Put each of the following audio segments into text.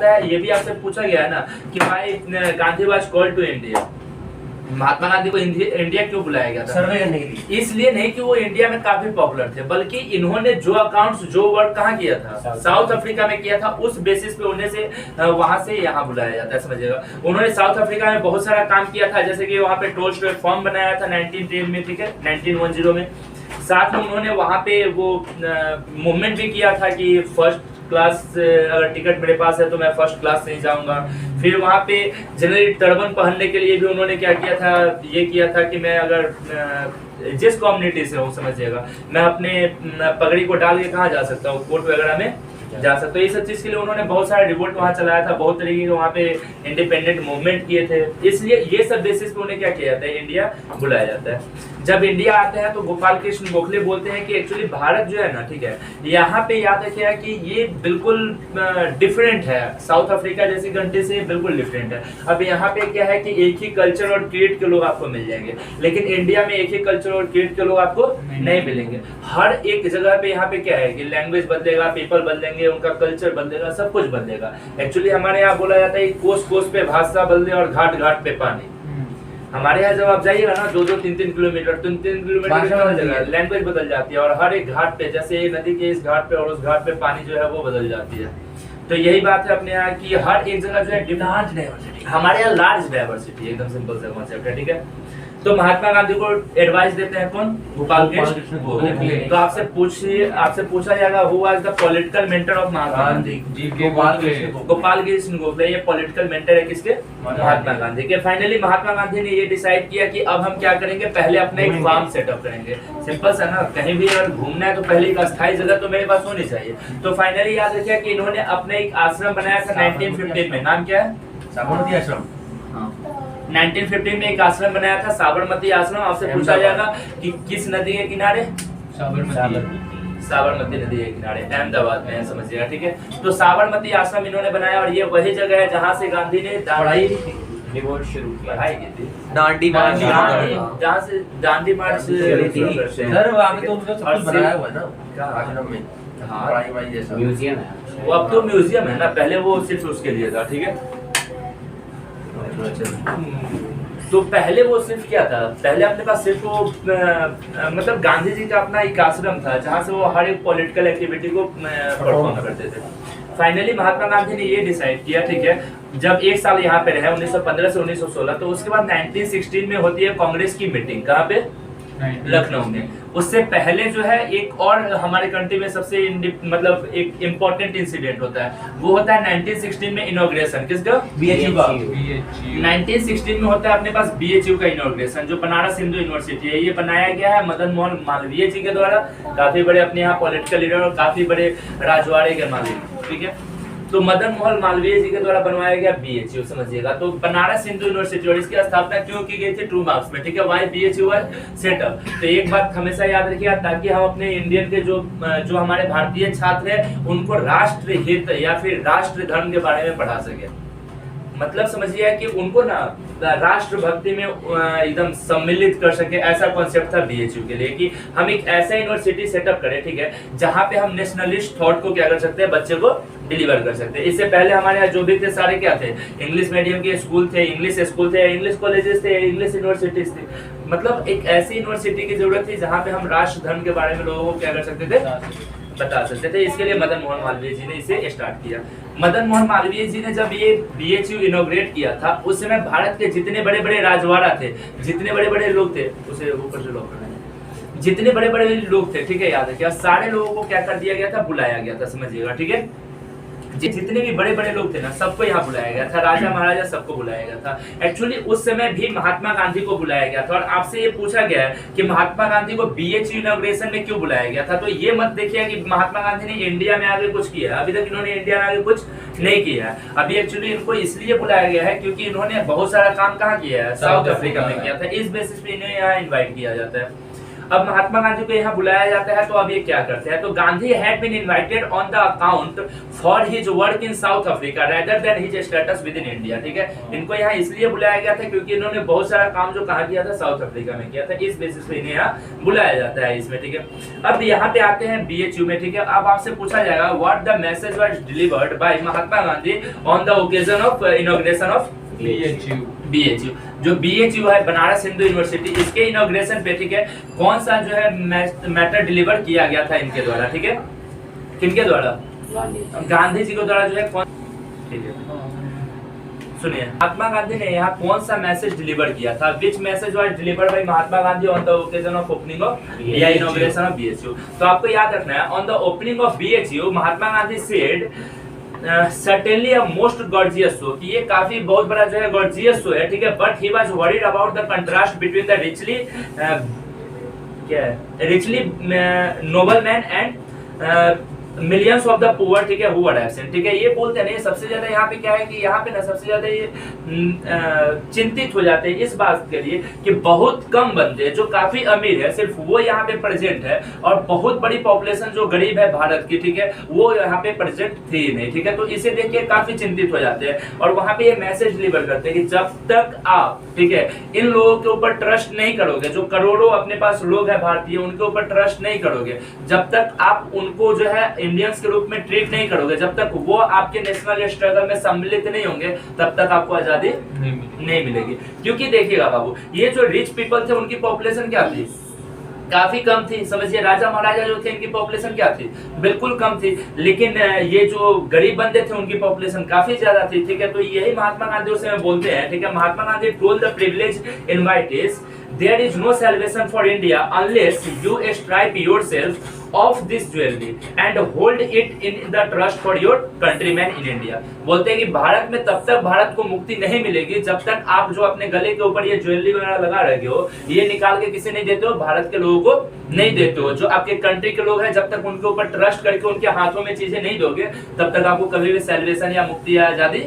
ये भी आपसे पूछा गया है ना कि भाई Gandhi was called to India, Mahatma Gandhi को इंडिया क्यों बुलाया गया था? सर्वे करने के लिए। इसलिए नहीं कि वो इंडिया में काफी पॉपुलर थे, बल्कि इन्होंने जो अकाउंट्स जो वर्क कहाँ किया था, साउथ अफ्रीका में किया था। उस बेसिस पे उन्हें से वहां से यहाँ बुलाया जाता है, समझिएगा। उन्होंने साउथ अफ्रीका में बहुत सारा काम किया था, जैसे कि वहाँ पे टोलस्टॉय फॉर्म बनाया था 1910 में, ठीक है, 1910 में। साथ में उन्होंने वहाँ पे वो मूवमेंट भी किया था कि फर्स्ट क्लास अगर टिकट मेरे पास है तो मैं फर्स्ट क्लास से ही जाऊंगा। फिर वहाँ पे जनरली टर्बन पहनने के लिए भी उन्होंने क्या किया था, ये किया था कि मैं अगर जिस कम्युनिटी से हूँ, समझिएगा, मैं अपने पगड़ी को डाल के कहाँ जा सकता हूँ, कोर्ट वगैरह में जा सकते हो। इस सब चीज के लिए उन्होंने बहुत सारे रिवोल्ट वहाँ चलाया था, बहुत तरीके के वहाँ पे इंडिपेंडेंट मूवमेंट किए थे। इसलिए ये सब बेसिस पे उन्हें क्या किया जाता है, इंडिया बुलाया जाता है। जब इंडिया आते हैं तो गोपाल कृष्ण गोखले बोलते हैं कि एक्चुअली भारत जो है ना, ठीक है, यहाँ पे याद रखिएगा कि ये बिल्कुल डिफरेंट है, साउथ अफ्रीका जैसी कंट्री से बिल्कुल डिफरेंट है। अब यहाँ पे क्या है कि एक ही कल्चर और क्रीड के लोग आपको मिल जाएंगे, लेकिन इंडिया में एक ही कल्चर और क्रीड के लोग आपको नहीं मिलेंगे। हर एक जगह पे यहाँ पे क्या है कि लैंग्वेज बदलेगा, पीपल बदलेंगे, उनका कल्चर बदलेगा, सब कुछ बदलेगा। एक्चुअली हमारे यहाँ बोला जाता है कोस कोस पे भाषा बदले और घाट घाट पे पानी। हमारे यहाँ जब आप जाइएगा ना 2-2, 3-3 किलोमीटर, 3-3 किलोमीटर लैंग्वेज बदल जाती है, और हर एक घाट पे, जैसे नदी के इस घाट पे और उस घाट पे पानी जो है वो बदल जाती है। तो यही बात है अपने यहाँ की हर एक जगह जो है लार्ज डाइवर्सिटी, हमारे यहाँ लार्ज डाइवर्सिटी, एकदम सिंपल सा कॉन्सेप्ट है, ठीक है। तो महात्मा गांधी को एडवाइस देते हैं कौन? गोपाल कृष्ण गोखले। तो आपसे पूछा जाएगा who was the political mentor of Mahatma Gandhi? Gopal Krishna Gokhale. ये पॉलिटिकल मेंटर है किसके? महात्मा गांधी के। फाइनली महात्मा गांधी ने ये डिसाइड किया कि अब हम क्या करेंगे, पहले अपना एक फार्म सेटअप करेंगे। सिंपल सा ना, कहीं भी अगर घूमना है तो पहले एक अस्थायी जगह तो मेरे पास होनी चाहिए। तो फाइनली याद रखिए कि इन्होंने अपना एक आश्रम बनाया था 1915 में। नाम क्या है? साबरमती आश्रम। 1915 में एक आश्रम बनाया था, साबरमती आश्रम। आपसे पूछा जाएगा कि किस नदी के किनारे? साबरमती नदी के किनारे, अहमदाबाद में है, समझिएगा, ठीक है। तो साबरमती आश्रम इन्होंने बनाया, और ये वही जगह है जहाँ से गांधी ने रिवोल्ट शुरू किया, दांडी मार्च, जहाँ से दांडी मार्च सर वहाँ पे तो उनका सब कुछ बनाया हुआ है ना आश्रम में। हाँ, म्यूजियम है वो अब तो म्यूजियम है ना, पहले वो सिर्फ उसके लिए था, ठीक है। तो पहले वो सिर्फ क्या था, पहले अपने पास सिर्फ वो मतलब गांधी जी का अपना एक आश्रम था जहाँ से वो हर एक पॉलिटिकल एक्टिविटी को परफॉर्म करते थे। फाइनली महात्मा गांधी ने ये डिसाइड किया, ठीक है, जब एक साल यहाँ पे रहे 1915 से 1916, तो उसके बाद 1916 में होती है कांग्रेस की मीटिंग। कहाँ पे? लखनऊ में। उससे पहले जो है एक और हमारे कंट्री में सबसे मतलब एक इम्पोर्टेंट इंसिडेंट होता है, वो होता है 1916 में इनॉग्रेशन। किसका? BHU का। 1916 में होता है अपने पास BHU का इनॉग्रेशन, जो बनारस हिंदू यूनिवर्सिटी है। ये बनाया गया है मदन मोहन मालवीय जी के द्वारा, काफी बड़े अपने यहाँ पॉलिटिकल लीडर और काफी बड़े राजवाड़े के मालिक, ठीक है। तो मदन मोहन मालवीय जी के द्वारा बनवाया गया BHU, समझिएगा। तो बनारस हिंदू यूनिवर्सिटी, और इसकी स्थापना क्यों की गई थी? 2 मार्क्स में, ठीक है। Why BHU setup. तो एक बात हमेशा याद रखिएगा, ताकि हम अपने इंडियन के जो हमारे भारतीय छात्र हैं उनको राष्ट्र हित या फिर राष्ट्र धर्म के बारे में पढ़ा सके। मतलब समझिए कि उनको ना राष्ट्र भक्ति में एकदम सम्मिलित कर सके, ऐसा कॉन्सेप्ट था BHU के लिए कि हम एक ऐसा यूनिवर्सिटी सेटअप करें, ठीक है, जहाँ पे हम नेशनलिस्ट थॉट को क्या कर सकते हैं, बच्चे को डिलीवर कर सकते हैं। इससे पहले हमारे यहाँ जो भी थे सारे क्या थे, इंग्लिश मीडियम के स्कूल थे, इंग्लिश स्कूल थे, इंग्लिश कॉलेजेस थे, इंग्लिश यूनिवर्सिटीज थी। मतलब एक ऐसी यूनिवर्सिटी की जरूरत थी जहाँ पे हम राष्ट्र धर्म के बारे में लोगों को क्या कर सकते थे, बता सकते थे। इसके लिए मदन मोहन मालवीय जी ने इसे स्टार्ट किया। मदन मोहन मालवीय जी ने जब ये BHU इनॉग्रेट किया था, उस समय भारत के जितने बड़े बड़े राजवाड़ा थे, जितने बड़े बड़े लोग थे, उसे ऊपर से लोग जितने बड़े बड़े लोग थे, ठीक है, याद रखिए, सारे लोगों को क्या कर दिया गया था, बुलाया गया था, समझिएगा, ठीक है। जितने भी बड़े बड़े लोग थे ना, सबको यहाँ बुलाया गया था, राजा महाराजा सबको बुलाया गया था। एक्चुअली उस समय भी महात्मा गांधी को बुलाया गया था। और आपसे ये पूछा गया है कि महात्मा गांधी को BHU इनॉग्रेशन में क्यों बुलाया गया था, तो ये मत देखिए कि महात्मा गांधी ने इंडिया में आगे कुछ किया। अभी तक इन्होंने इंडिया में आगे कुछ नहीं किया है। अभी एक्चुअली इनको इसलिए बुलाया गया है क्योंकि इन्होंने बहुत सारा काम कहाँ किया है, साउथ अफ्रीका में किया था। इस बेसिस पे इन्हें यहाँ इन्वाइट किया जाता है। अब महात्मा गांधी को यहाँ बुलाया जाता है, तो अब ये क्या करते हैं, तो Gandhi had been invited on the account for his work in South Africa rather than his status within India. ठीक है, इनको यहाँ इसलिए बुलाया गया था क्योंकि इन्होंने बहुत सारा काम जो कहाँ किया था, साउथ अफ्रीका में किया था, इस बेसिस पे इन्हें यहाँ बुलाया जाता है इसमें। ठीक है, अब यहाँ पे आते हैं BHU में। ठीक है, अब आपसे पूछा जाएगा what the message was delivered by Mahatma Gandhi on the occasion of inauguration of BHU। जो BHU है बनारस हिंदू यूनिवर्सिटी, इसके इनॉग्रेशन पे, ठीक है, कौन सा जो है मैटर डिलीवर किया गया था इनके द्वारा। ठीक है, किनके द्वारा, गांधी जी के द्वारा जो है कौन, ठीक है सुनिए, महात्मा गांधी ने यहाँ कौन सा मैसेज डिलीवर किया था, which message was delivered by Mahatma Gandhi on the occasion of opening of या इनॉग्रेशन ऑफ BHU। तो आपको याद रखना है, on the opening of BHU Mahatma Gandhi said certainly a most gorgeous show, कि ये काफी बहुत बड़ा जो है gorgeous show है। ठीक है, but he was worried about the contrast between the richly noble man and millions of the poor. ठीक है, हु वर एब्सेंट। ठीक है, ये बोलते हैं सबसे ज्यादा यहाँ पे क्या है कि यहाँ पे ना सबसे ज्यादा ये चिंतित हो जाते हैं इस बात के लिए कि बहुत कम बंदे जो काफी अमीर है सिर्फ वो यहाँ पे प्रेजेंट है, और बहुत बड़ी पॉपुलेशन जो गरीब है भारत की, ठीक है, वो यहाँ पे प्रेजेंट थी नहीं। ठीक है, तो इसे देख के काफी चिंतित हो जाते हैं, और वहां पे ये मैसेज डिलीवर करते हैं कि जब तक आप, ठीक है, इन लोगों के ऊपर ट्रस्ट नहीं करोगे, जो करोड़ों अपने पास लोग हैं भारतीय, उनके ऊपर ट्रस्ट नहीं करोगे, जब तक आप उनको जो है इंडियंस के रूप में ट्रीट नहीं करोगे, जब तक वो आपके नेशनल स्ट्रगल में सम्मिलित नहीं होंगे, तब तक आपको आजादी नहीं मिलेगी। क्योंकि देखिएगा बाबू, ये जो रिच पीपल थे उनकी पॉपुलेशन क्या थी, काफी कम थी। समझिए, राजा महाराजा जो थे इनकी पॉपुलेशन क्या थी, बिल्कुल कम थी, लेकिन ये जो गरीब बंदे थे उनकी पॉपुलेशन काफी ज्यादा थी। ठीक है, तो यही महात्मा गांधी उसे बोलते हैं। ठीक है, Mahatma Gandhi told the privilege invitees there is no salvation for India unless you stripe yourself of this jewelry and hold it in the trust for your countrymen in India। बोलते हैं कि भारत में तब तक भारत को मुक्ति नहीं मिलेगी जब तक आप जो अपने गले के ऊपर ये ज्वेलरी वगैरह लगा रहे हो, ये निकाल के किसी नहीं देते हो, भारत के लोगों को नहीं देते हो। जो आपके कंट्री के लोग हैं, जब तक उनके ऊपर ट्रस्ट करके उनके हाथों में चीजें नहीं दोगे, तब तक आपको कभी भी सेलिब्रेशन या मुक्ति या आजादी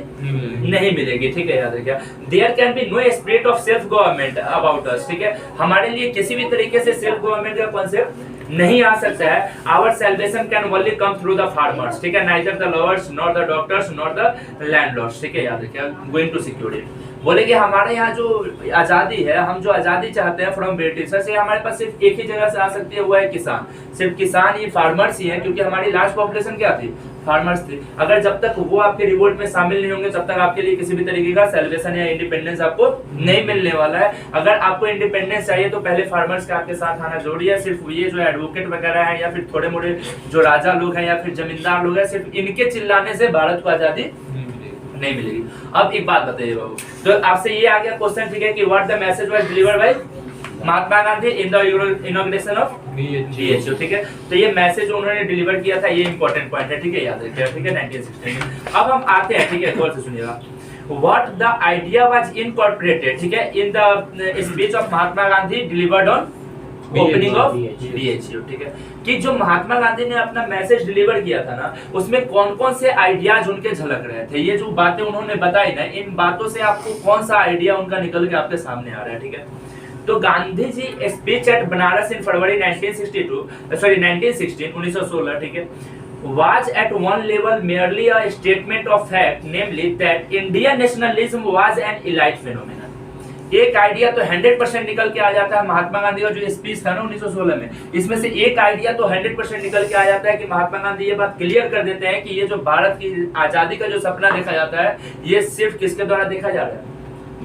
नहीं मिलेगी। ठीक है, याद रखिए, there can be no spirit of self government about us. ठीक है, हमारे लिए किसी भी तरीके से सेल्फ गवर्नमेंट का कॉन्सेप्ट नहीं आ सकता है। Our celebration can only come through the farmers. ठीक है, neither the lovers not the doctors not the landlords. ठीक है, याद रखिए, गोइंग टू सिक्योर इट। बोले कि हमारे यहाँ जो आजादी है, हम जो आजादी चाहते हैं फ्रॉम ब्रिटिशर्स से, हमारे पास सिर्फ एक ही जगह से आ सकती है, वो है किसान। सिर्फ किसान ही, फार्मर्स ही है, क्योंकि हमारी लार्ज पॉपुलेशन क्या थी, फार्मर्स थी। अगर जब तक वो आपके रिवोल्ट में शामिल नहीं होंगे, तब तक आपके लिए किसी भी तरीके का सेलिब्रेशन या इंडिपेंडेंस आपको नहीं मिलने वाला है। अगर आपको इंडिपेंडेंस चाहिए तो पहले फार्मर्स का आपके साथ आना जरूरी है। सिर्फ ये जो एडवोकेट वगैरह है, या फिर थोड़े मोड़े जो राजा लोग हैं, या फिर जमींदार लोग हैं, सिर्फ इनके चिल्लाने से भारत को आजादी नहीं मिलेगी। अब एक बात बताइए बाबू, तो आपसे ये आ गया क्वेश्चन, ठीक है, कि what the message was delivered by Mahatma Gandhi in the inauguration of BHU। ठीक है, तो ये मैसेज उन्होंने डिलीवर किया था, ये इंपॉर्टेंट पॉइंट है। ठीक है, याद रखिए। ठीक है, 1916 में। अब हम आते हैं, ठीक है, गौर से सुनिएगा, what the idea was incorporated, ठीक है, in the speech of Mahatma Gandhi delivered on opening of BHU। ठीक है, कि जो महात्मा गांधी ने अपना मैसेज डिलीवर किया था ना, उसमें कौन कौन से आइडियाज उनके झलक रहे थे। ये जो बातें उन्होंने बताई ना, इन बातों से आपको कौन सा आइडिया उनका निकल के आपके सामने आ रहा है। ठीक है, तो गांधी जी स्पीच एट बनारस इन फरवरी 1916, ठीक है, was at one level merely a statement of fact, namely that Indian nationalism was an elite phenomenon। एक आइडिया तो 100% निकल के आ जाता है। महात्मा गांधी का जो स्पीच था ना 1916 में, इसमें से एक आइडिया तो 100% निकल के आ जाता है कि महात्मा गांधी ये बात क्लियर कर देते हैं कि ये जो भारत की आजादी का जो सपना देखा जाता है, ये सिर्फ किसके द्वारा देखा जा रहा है,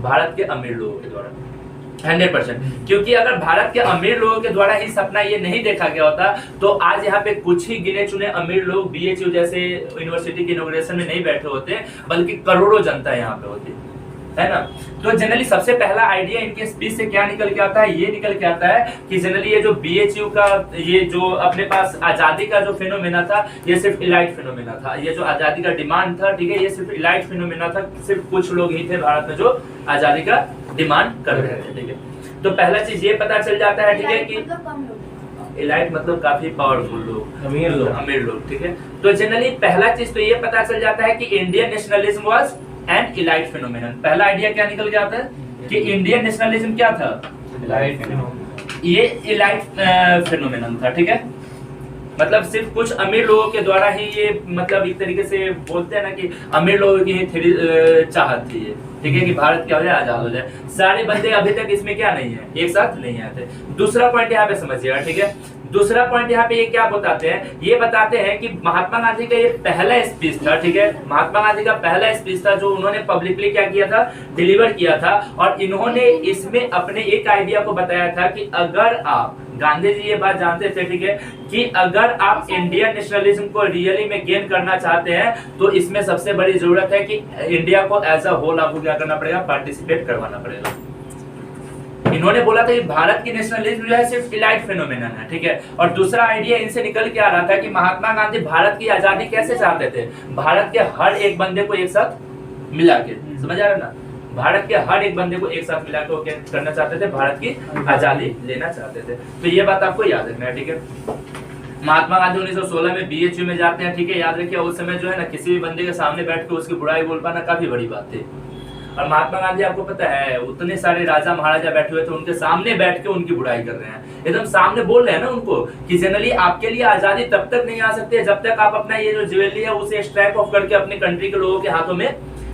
भारत के अमीर लोगों के द्वारा। 100%, क्योंकि अगर भारत के अमीर लोगों के द्वारा ही सपना ये नहीं देखा गया होता, तो आज यहाँ पे कुछ ही गिने चुने अमीर लोग BHU जैसे यूनिवर्सिटी के इनॉग्रेशन में नहीं बैठे होते, बल्कि करोड़ों जनता यहाँ पे होती है ना। तो जनरली सबसे पहला आइडिया इनके स्पीच से क्या निकल के आता है, ये निकल के आता है कि जनरली ये जो BHU का ये जो अपने पास आजादी का जो फिनोमेना था, ये सिर्फ इलाइट फिनोमेना था। ये जो आजादी का डिमांड था, ठीक है, ये सिर्फ इलाइट फिनोमेना था। सिर्फ कुछ लोग ही थे भारत में जो आजादी का डिमांड कर रहे थे। ठीक है, तो पहला चीज ये पता चल जाता है, ठीक है, कि इलाइट मतलब काफी पावरफुल लोग, अमीर लोग। ठीक है, तो जनरली पहला चीज तो ये पता चल जाता है कि Indian nationalism was an elite phenomenon. पहला आइडिया क्या निकल के आता है कि इंडियन नेशनलिज्म क्या था, ये इलाइट फिनोमेनन था, ठीक है। मतलब सिर्फ कुछ अमीर लोगों के द्वारा ही ये, मतलब एक तरीके से बोलते हैं ना कि अमीर लोगों की ही चाहत थी ये, ठीक है, कि भारत क्या हो जाए, आजाद हो जाए। सारे बंदे अभी तक इसमें क्या नहीं है, एक साथ नहीं आते। दूसरा पॉइंट यहाँ पे समझिएगा, ठीक है। दूसरा पॉइंट यहाँ पे ये क्या बताते हैं, ये बताते हैं कि महात्मा गांधी का ये पहला स्पीच था, ठीक है। महात्मा गांधी का पहला स्पीच था जो उन्होंने पब्लिकली क्या किया था, डिलीवर किया था। और इन्होंने इसमें अपने एक आइडिया को बताया था कि अगर आप, गांधी जी ये बात जानते थे, ठीक है, कि अगर आप इंडियन नेशनलिज्म को रियली में गेन करना चाहते हैं तो इसमें सबसे बड़ी जरूरत है कि इंडिया को एज अ होल आपको क्या करना पड़ेगा, पार्टिसिपेट करवाना पड़ेगा। इन्होंने बोला था कि भारत की नेशनलिज्म जो है सिर्फ इलाइट फिनोमेनन है, ठीक है। और दूसरा आइडिया इनसे निकल के आ रहा था कि महात्मा गांधी भारत की आजादी कैसे चाहते थे, भारत के हर एक बंदे को एक साथ मिला के, समझ आ रहा है ना, भारत के हर एक बंदे को एक साथ मिला के वो क्या करना चाहते थे, भारत की आजादी लेना चाहते थे। तो ये बात आपको याद रखना है, ठीक है। महात्मा गांधी 1916 में बीएचयू में जाते हैं, ठीक है। याद रखिए उस समय जो है ना, किसी भी बंदे के सामने बैठ के उसकी बुराई बोल पाना काफी बड़ी बात थी। और महात्मा गांधी आपको पता है उतने सारे राजा महाराजा बैठे हुए थे, उनके सामने बैठ के उनकी बुराई कर रहे हैं, एकदम सामने बोल रहे हैं ना उनको कि जनरली आपके लिए आजादी तब तक नहीं आ सकती है जब तक आप अपना ये जो ज्वेलरी है उसे स्ट्राइप ऑफ करके अपने कंट्री के लोगों के हाथों में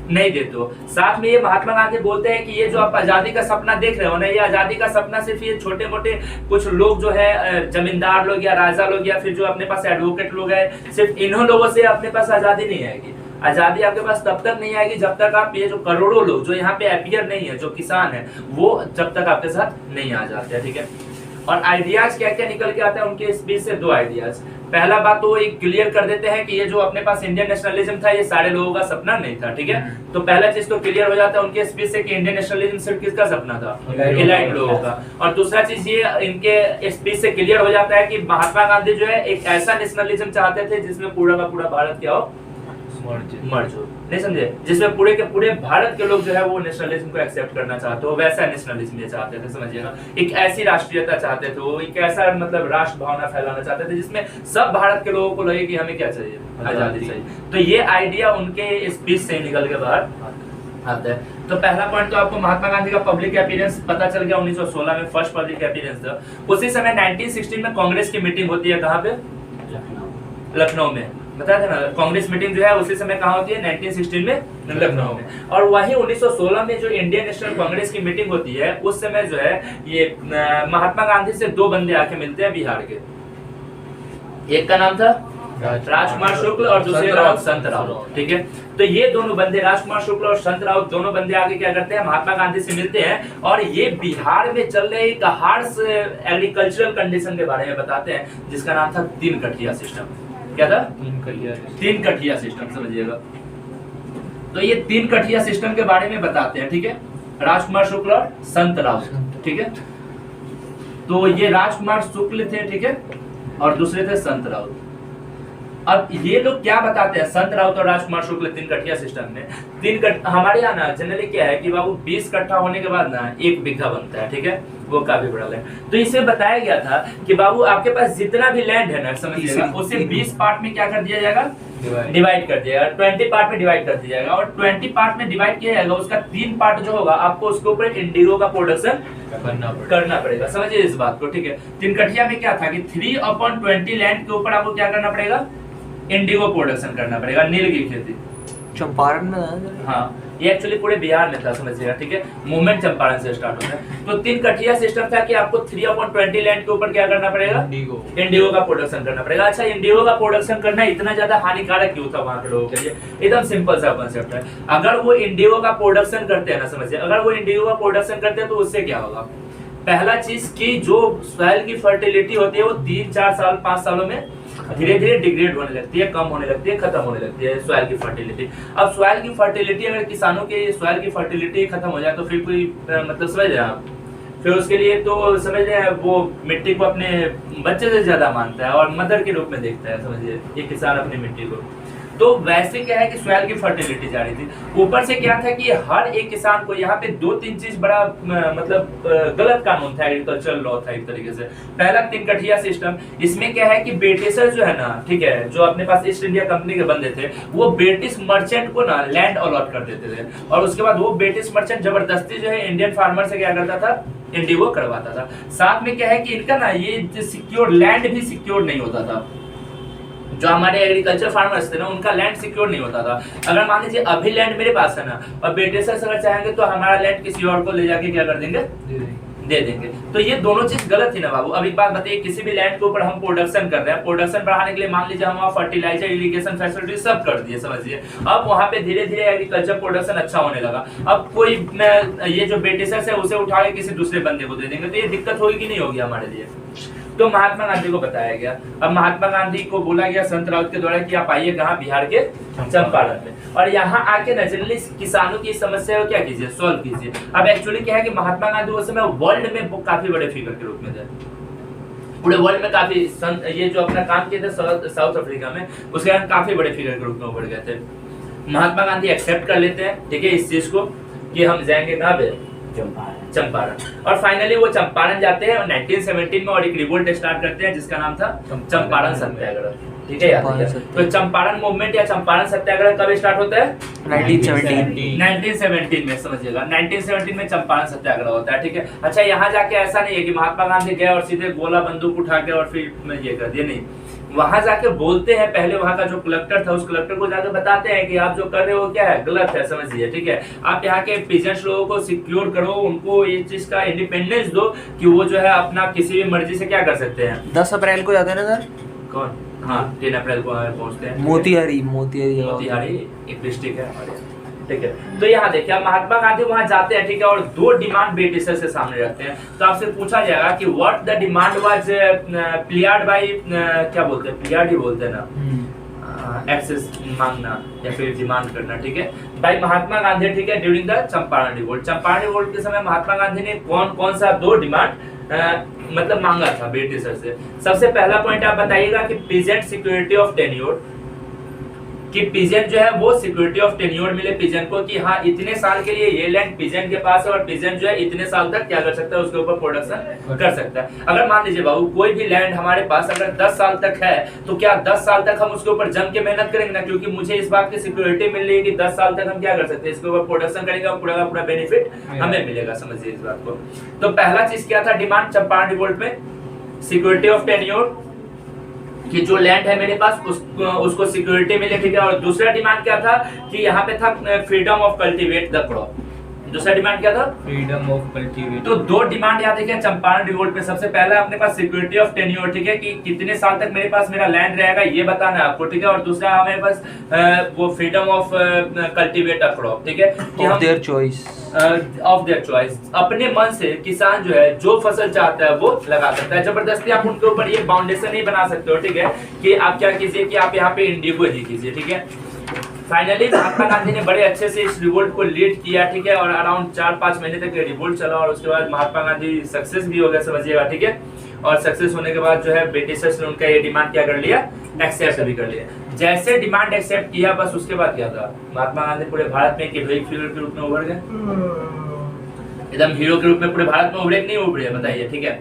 नहीं देते हो। साथ में ये महात्मा गांधी बोलते हैं कि ये जो आप आजादी का सपना देख रहे हो ना, ये आजादी का सपना सिर्फ ये छोटे मोटे कुछ लोग जो है, जमींदार लोग या राजा लोग या फिर जो अपने पास एडवोकेट लोग हैं, सिर्फ इन्हों लोगों से अपने पास आजादी नहीं आएगी। आजादी आपके पास तब तक नहीं आएगी जब तक आप, ये जो करोड़ों लोग जो यहाँ पे अपीयर नहीं है, जो किसान है, वो जब तक आपके साथ नहीं आ जाते हैं, ठीक है। और आइडियाज क्या क्या निकल के आता है उनके स्पीच से, दो आइडियाज। पहला बात तो एक क्लियर कर देते हैं कि ये जो अपने पास इंडियन नेशनलिज्म था ये सारे लोगों का सपना नहीं था, ठीक है। तो पहला चीज तो क्लियर हो जाता है उनके स्पीच से कि इंडियन नेशनलिज्म सिर्फ किसका सपना था, इलाइट लोगों का। और दूसरा चीज ये इनके स्पीच से क्लियर हो जाता है कि महात्मा गांधी जो है एक ऐसा नेशनलिज्म चाहते थे जिसमें पूरा का पूरा भारत क्या हो, मर्ज हो, नहीं समझे, जिसमें पूरे के पूरे भारत के लोग जो है वो नेशनलिज्म को एक्सेप्ट करना चाहते हो, वैसा नेशनलिज्म ये चाहते थे, समझिएगा। एक ऐसी राष्ट्रीयता चाहते थे वो, एक ऐसा मतलब राष्ट्र भावना फैलाना चाहते थे जिसमें सब भारत के लोगों को लगे कि हमें क्या चाहिए, आजादी चाहिए। तो ये आइडिया उनके स्पीच से निकल के बाहर आता है। तो पहला पॉइंट तो आपको महात्मा गांधी का पब्लिक अपीयरेंस पता चल गया, 1916 में फर्स्ट पब्लिक अपीयरेंस था। उसी समय 1916 में कांग्रेस की मीटिंग होती है, कहाँ पे, लखनऊ में, बता देना। कांग्रेस मीटिंग जो है उसी समय कहाँ होती है, 1916 में लखनऊ में। और वहीं 1916 में जो इंडियन नेशनल कांग्रेस की मीटिंग होती है उस समय जो है ये महात्मा गांधी से दो बंदे आके मिलते हैं बिहार के। एक का नाम था राजकुमार शुक्ल और दूसरे राव संत राव, ठीक है। तो ये दोनों बंदे, राजकुमार शुक्ल और संत राव, दोनों बंदे आके क्या करते हैं, महात्मा गांधी से मिलते हैं और ये बिहार में चल रहे एक हार्श एग्रीकल्चरल कंडीशन के बारे में बताते हैं जिसका नाम था तीन कठिया सिस्टम। क्या था, तीन कठिया सिस्टम, समझिएगा। तो ये तीन कठिया सिस्टम के बारे में बताते हैं, ठीक है, राजकुमार शुक्ल और संत राव, ठीक है। तो ये राजकुमार शुक्ल थे, ठीक है, और दूसरे थे संत राउत। अब ये लोग क्या बताते हैं, संत राउत और राजकुमार शुक्ल तीन कठिया सिस्टम में, हमारे यहाँ ना जनरली क्या है कि बाबू 20 कट्ठा होने के बाद ना 1 बीघा बनता है, ठीक है, वो काफी बड़ा लैंड। तो इसे बताया गया था कि बाबू आपके पास जितना भी लैंड है ना, समझिएगा, उसे 20 पार्ट में क्या कर दिया जाएगा, डिवाइड कर दिया जाएगा, 20 पार्ट में डिवाइड कर दिया जाएगा। और 20 पार्ट में डिवाइड किया जाएगा, उसका 3 पार्ट जो होगा आपको उसके ऊपर इंडिगो का प्रोडक्शन करना पड़ेगा, समझिए इस बात को, ठीक है। तीन कठिया में क्या था कि 3/20 लैंड के ऊपर आपको क्या करना पड़ेगा, इंडिगो प्रोडक्शन करना पड़ेगा, नील की खेती। चंपारण में, हाँ, ये एक्चुअली पूरे बिहार में था, समझिएगा, ठीक है। मूवमेंट चंपारण से स्टार्ट होता है। तो तीन कठिया सिस्टम था कि आपको 3/20 लैंड के ऊपर क्या करना पड़ेगा, इंडिगो का प्रोडक्शन करना पड़ेगा। अच्छा, इंडिगो का प्रोडक्शन करना इतना ज्यादा हानिकारक क्यों था वहां के लोगों के लिए, एकदम सिंपल सा कॉन्सेप्ट है। अगर वो इंडिगो का प्रोडक्शन करते हैं ना, समझिए, अगर वो इंडिगो का प्रोडक्शन करते हैं तो उससे क्या होगा, पहला चीज की जो सॉइल की फर्टिलिटी होती है वो 3-4 साल 5 सालों में धीरे धीरे डिग्रेड होने लगती है, कम होने लगती है, खत्म होने लगती है सॉइल की फर्टिलिटी। अब सॉइल की फर्टिलिटी, अगर किसानों के सॉइल की फर्टिलिटी खत्म हो जाए तो फिर कोई मतलब समझ रहे आप, फिर उसके लिए तो समझ रहे वो मिट्टी को अपने बच्चे से ज्यादा मानता है और मदर के रूप में देखता है, समझिए, ये किसान अपनी मिट्टी को। तो वैसे क्या है कि सॉइल की फर्टिलिटी जा रही थी। ऊपर से क्या था कि हर एक किसान को यहाँ पे 2-3 चीज बड़ा मतलब गलत कानून था, एग्रीकल्चरल लॉ था एक तरीके से। पहला 3 कठिया सिस्टम, इसमें क्या है कि ब्रिटिशर्स जो है ना, ठीक है, जो अपने पास ईस्ट इंडिया कंपनी के बंदे थे, वो ब्रिटिश मर्चेंट को ना लैंड अलॉट कर देते थे, और उसके बाद वो ब्रिटिश मर्चेंट जबरदस्ती जो है इंडियन फार्मर से क्या करता था, इंडिगो करवाता था। साथ में क्या है कि इनका ना ये सिक्योर लैंड भी सिक्योर नहीं होता था। जो हमारे एग्रीकल्चर फार्मर्स थे ना, उनका लैंड सिक्योर नहीं होता था। अगर मान लीजिए अभी लैंड मेरे पास है ना, और ब्रिटिशर्स अगर चाहेंगे तो हमारा लैंड किसी और को ले जाके क्या कर देंगे, दे देंगे। तो ये दोनों चीज गलत थी ना बाबू। अब एक बात बताइए, किसी भी लैंड के ऊपर हम प्रोडक्शन कर रहे हैं, प्रोडक्शन बढ़ाने के लिए मान लीजिए हम वहाँ फर्टिलाइजर, इरिगेशन फैसिलिटी सब कर दिए, समझिए। अब वहाँ पे धीरे धीरे एग्रीकल्चर प्रोडक्शन अच्छा होने लगा। अब कोई ये जो ब्रिटिशर्स है उसे उठा के किसी दूसरे बंदे को दे देंगे, तो ये दिक्कत होगी कि नहीं होगी हमारे लिए। तो महात्मा गांधी को बताया गया। अब महात्मा गांधी को बोला गया संत राउत के द्वारा कि आप आइए कहाँ, बिहार के चंपारण में, और यहाँ आके ना जनरली किसानों की समस्या को क्या कीजिए, सॉल्व कीजिए। अब एक्चुअली क्या है कि महात्मा गांधी उस समय वर्ल्ड में काफी बड़े फिगर के रूप में थे, पूरे वर्ल्ड में काफी ये जो अपना काम किए थे साउथ अफ्रीका में, उसके कारण काफी बड़े फिगर के रूप में उभर गए थे। महात्मा गांधी एक्सेप्ट कर लेते हैं, ठीक है, इस चीज को कि हम जाएंगे कहाँ पे, चंपारण। और फाइनली वो चंपारण जाते हैं 1917 में, और एक रिवोल्ट स्टार्ट करते हैं जिसका नाम था चंपारण सत्याग्रह, ठीक है याद है। तो चंपारण मूवमेंट या चंपारण सत्याग्रह कब स्टार्ट होता है, 1917 में, समझिएगा 1917 में चंपारण सत्याग्रह होता है, ठीक है। अच्छा, यहाँ जाके ऐसा नहीं है कि महात्मा गांधी गए और सीधे गोला बंदूक उठा के और फिर ये कर दिया, नहीं, वहां जाके बोलते हैं। पहले वहां का जो कलेक्टर था, उस कलेक्टर को जाकर बताते हैं कि आप जो कर रहे हो क्या है, गलत है, समझिए, ठीक है। आप यहाँ के पीजेंट्स लोगों को सिक्योर करो, उनको ये चीज का इंडिपेंडेंस दो कि वो जो है अपना किसी भी मर्जी से क्या कर सकते हैं। 10 अप्रैल को जाते हैं ना सर, कौन, हाँ 10 अप्रैल को पहुंचते हैं, मोतिहारी एक डिस्ट्रिक्ट है हमारे, ठीक है। तो यहाँ देखिए, अब महात्मा गांधी वहां जाते हैं, ठीक है, और 2 डिमांड ब्रिटिशर्स के सामने रखते हैं। तो आपसे पूछा जाएगा कि what the demand was pleaded by, क्या बोलते हैं, प्लियार्ड ही बोलते हैं ना, एक्सेस मांगना या फिर डिमांड करना, ठीक है, भाई महात्मा गांधी, ठीक है, during the Champaran revolt. Champaran revolt के समय महात्मा गांधी ने कौन कौन सा 2 डिमांड मतलब मांगा था ब्रिटिशर से। सबसे पहला पॉइंट आप बताइएगा कि पीजेंट सिक्योरिटी ऑफ टेन्योर, कि पीजेंट जो है वो सिक्योरिटी ऑफ टेन्योर मिले पीजेंट को, कि हाँ इतने साल के लिए ये लैंड पीजेंट के पास है, और पीजेंट जो है इतने साल तक क्या कर सकता है, उसके ऊपर प्रोडक्शन कर सकता है। अगर मान लीजिए बाबू कोई भी लैंड हमारे पास अगर 10 साल तक है, तो क्या 10 साल तक हम उसके ऊपर जम के मेहनत करेंगे ना, क्योंकि मुझे इस बात की सिक्योरिटी मिल रही है कि 10 साल तक हम क्या कर सकते हैं, इसके ऊपर प्रोडक्शन करेंगे और पूरा का पूरा बेनिफिट हमें मिलेगा, समझिए इस बात को। तो पहला चीज क्या था डिमांड चंपारण रिवोल्ट में, सिक्योरिटी ऑफ टेन्योर, कि जो लैंड है मेरे पास उसको सिक्योरिटी मिले, ठीक है। और दूसरा डिमांड क्या था कि यहाँ पे था freedom of cultivate the crop. दूसरा डिमांड क्या था, फ्रीडम ऑफ कल्टीवेट। तो 2 डिमांड यहाँ देखिए चंपारण रिवोल्ट में। सबसे पहला अपने पास सिक्योरिटी ऑफ टेन्योर, ठीक है, कि कितने साल तक मेरे पास मेरा लैंड रहेगा ये बताना है आपको, ठीक है। और दूसरा हमारे पास वो freedom of cultivate a crop, ठीक है, कि हम their choice, of their choice, अपने मन से किसान जो है जो फसल चाहता है वो लगा सकता है। जबरदस्ती आप उनके ऊपर ये बाउंडेशन नहीं बना सकते हो, ठीक है, कि आप क्या कीजिए कि आप यहाँ पे इंडिगो ही कीजिए, ठीक है। फाइनली महात्मा गांधी ने बड़े अच्छे से इस रिवोल्ट को लीड किया, ठीक है, और अराउंड 4-5 महीने तक ये रिवोल्ट चला, और उसके बाद महात्मा गांधी सक्सेस भी हो गया, समझिएगा, ठीक है। और सक्सेस होने के बाद जो है ब्रिटिशर्स ने उनका ये डिमांड क्या कर लिया, एक्सेप्ट भी कर लिया। जैसे डिमांड एक्सेप्ट किया, बस उसके बाद क्या था, महात्मा गांधी पूरे भारत में एक हीरोइक फिगर के रूप में उभर गए, एकदम हीरो के रूप में पूरे भारत में उभरे कि नहीं उभरे, बताइए, ठीक है।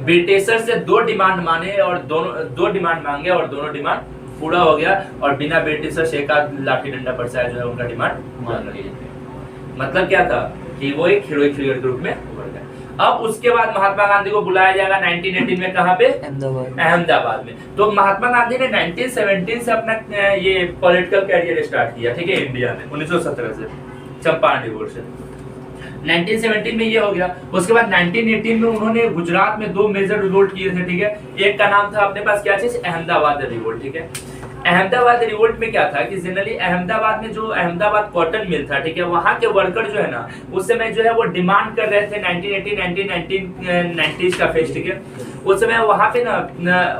ब्रिटिशर से 2 डिमांड माने और दोनों 2 डिमांड मांगे और दोनों डिमांड पूरा हो गया, और बिना ब्रिटिशर से एक आध लाठी डंडा बरसाया जो है उनका डिमांड मान लिया। मतलब क्या था कि वो एक हीरोइक फिगर के रूप में उभर गए। अब उसके बाद महात्मा गांधी को बुलाया जाएगा 1918 में, कहाँ पे, अहमदाबाद में। तो महात्मा गांधी ने 1917 से अपना ये पॉलिटिकल कैरियर स्टार्ट किया, ठीक है, इंडिया में 1917 से, चंपारण रिवोल्ट से। 1917 में ये हो गया। उसके बाद 1918 में उन्होंने गुजरात में 2 मेजर रिवोल्ट किए थे, ठीक है। एक का नाम था अपने पास क्या चीज, अहमदाबाद रिवोल्ट, ठीक है। अहमदाबाद रिवोल्ट में क्या था कि जनरली अहमदाबाद में जो अहमदाबाद कॉटन मिल था, ठीक है, वहाँ के वर्कर जो है ना उस समय जो है वो डिमांड कर रहे थे 1990s का फेज, ठीक है। उस समय वहाँ पे ना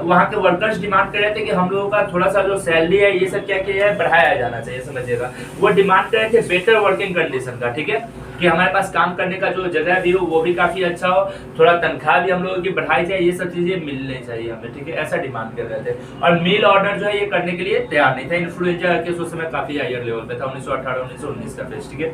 वहाँ के वर्कर्स डिमांड कर रहे थे कि हम लोगों का थोड़ा सा जो सैलरी है ये सब क्या है बढ़ाया जाना चाहिए, समझिएगा। वो डिमांड कर रहे थे बेटर वर्किंग कंडीशन का, ठीक है। कि हमारे पास काम करने का जो जगह भी हो वो भी काफी अच्छा हो, थोड़ा तनख्वाह भी हम लोगों की बढ़ाई जाए, ये सब चीजें मिलनी चाहिए हमें, ठीक है, ऐसा डिमांड कर रहे थे। और मील ऑर्डर जो है ये करने के लिए तैयार नहीं था। इन्फ्लुएंजा केस उस समय काफी हायर लेवल पे था, 1918-1919 का फेज, ठीक है।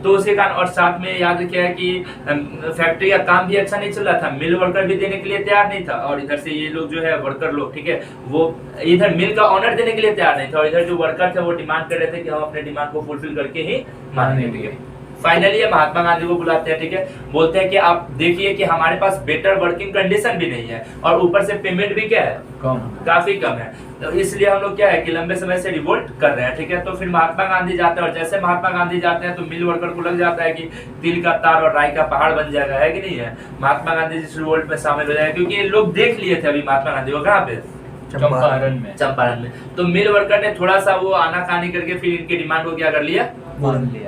तो उसके कारण, और साथ में याद रखिएगा कि फैक्ट्री का काम भी अच्छा नहीं चल रहा था, मिल वर्कर भी देने के लिए तैयार नहीं था, और इधर से ये लोग जो है वर्कर लोग, ठीक है, वो इधर मिल का ऑनर देने के लिए तैयार नहीं था, और इधर जो वर्कर थे वो डिमांड कर रहे थे कि हम अपने डिमांड को फुलफिल करके ही मानेंगे, ठीक है। फाइनली ये महात्मा गांधी को बुलाते हैं, ठीक है, बोलते हैं कि आप देखिए कि हमारे पास बेटर वर्किंग कंडीशन भी नहीं है, और ऊपर से पेमेंट भी क्या है, कम, काफी कम है, तो इसलिए हम लोग क्या है कि लंबे समय से रिवोल्ट कर रहे हैं, ठीक है। तो फिर महात्मा गांधी जाते हैं, और जैसे महात्मा गांधी जाते हैं तो मिल वर्कर को लग जाता है कि तिल का तार और राई का पहाड़ बन जाएगा, है कि नहीं है। महात्मा गांधी जिस रिवोल्ट में शामिल हो जाएगा, क्योंकि ये लोग देख लिए थे अभी महात्मा गांधी को, कहाँ पे, चंपारण में। तो मिल वर्कर ने थोड़ा सा वो आनाकानी करके फिर इनकी डिमांड को क्या कर लिया,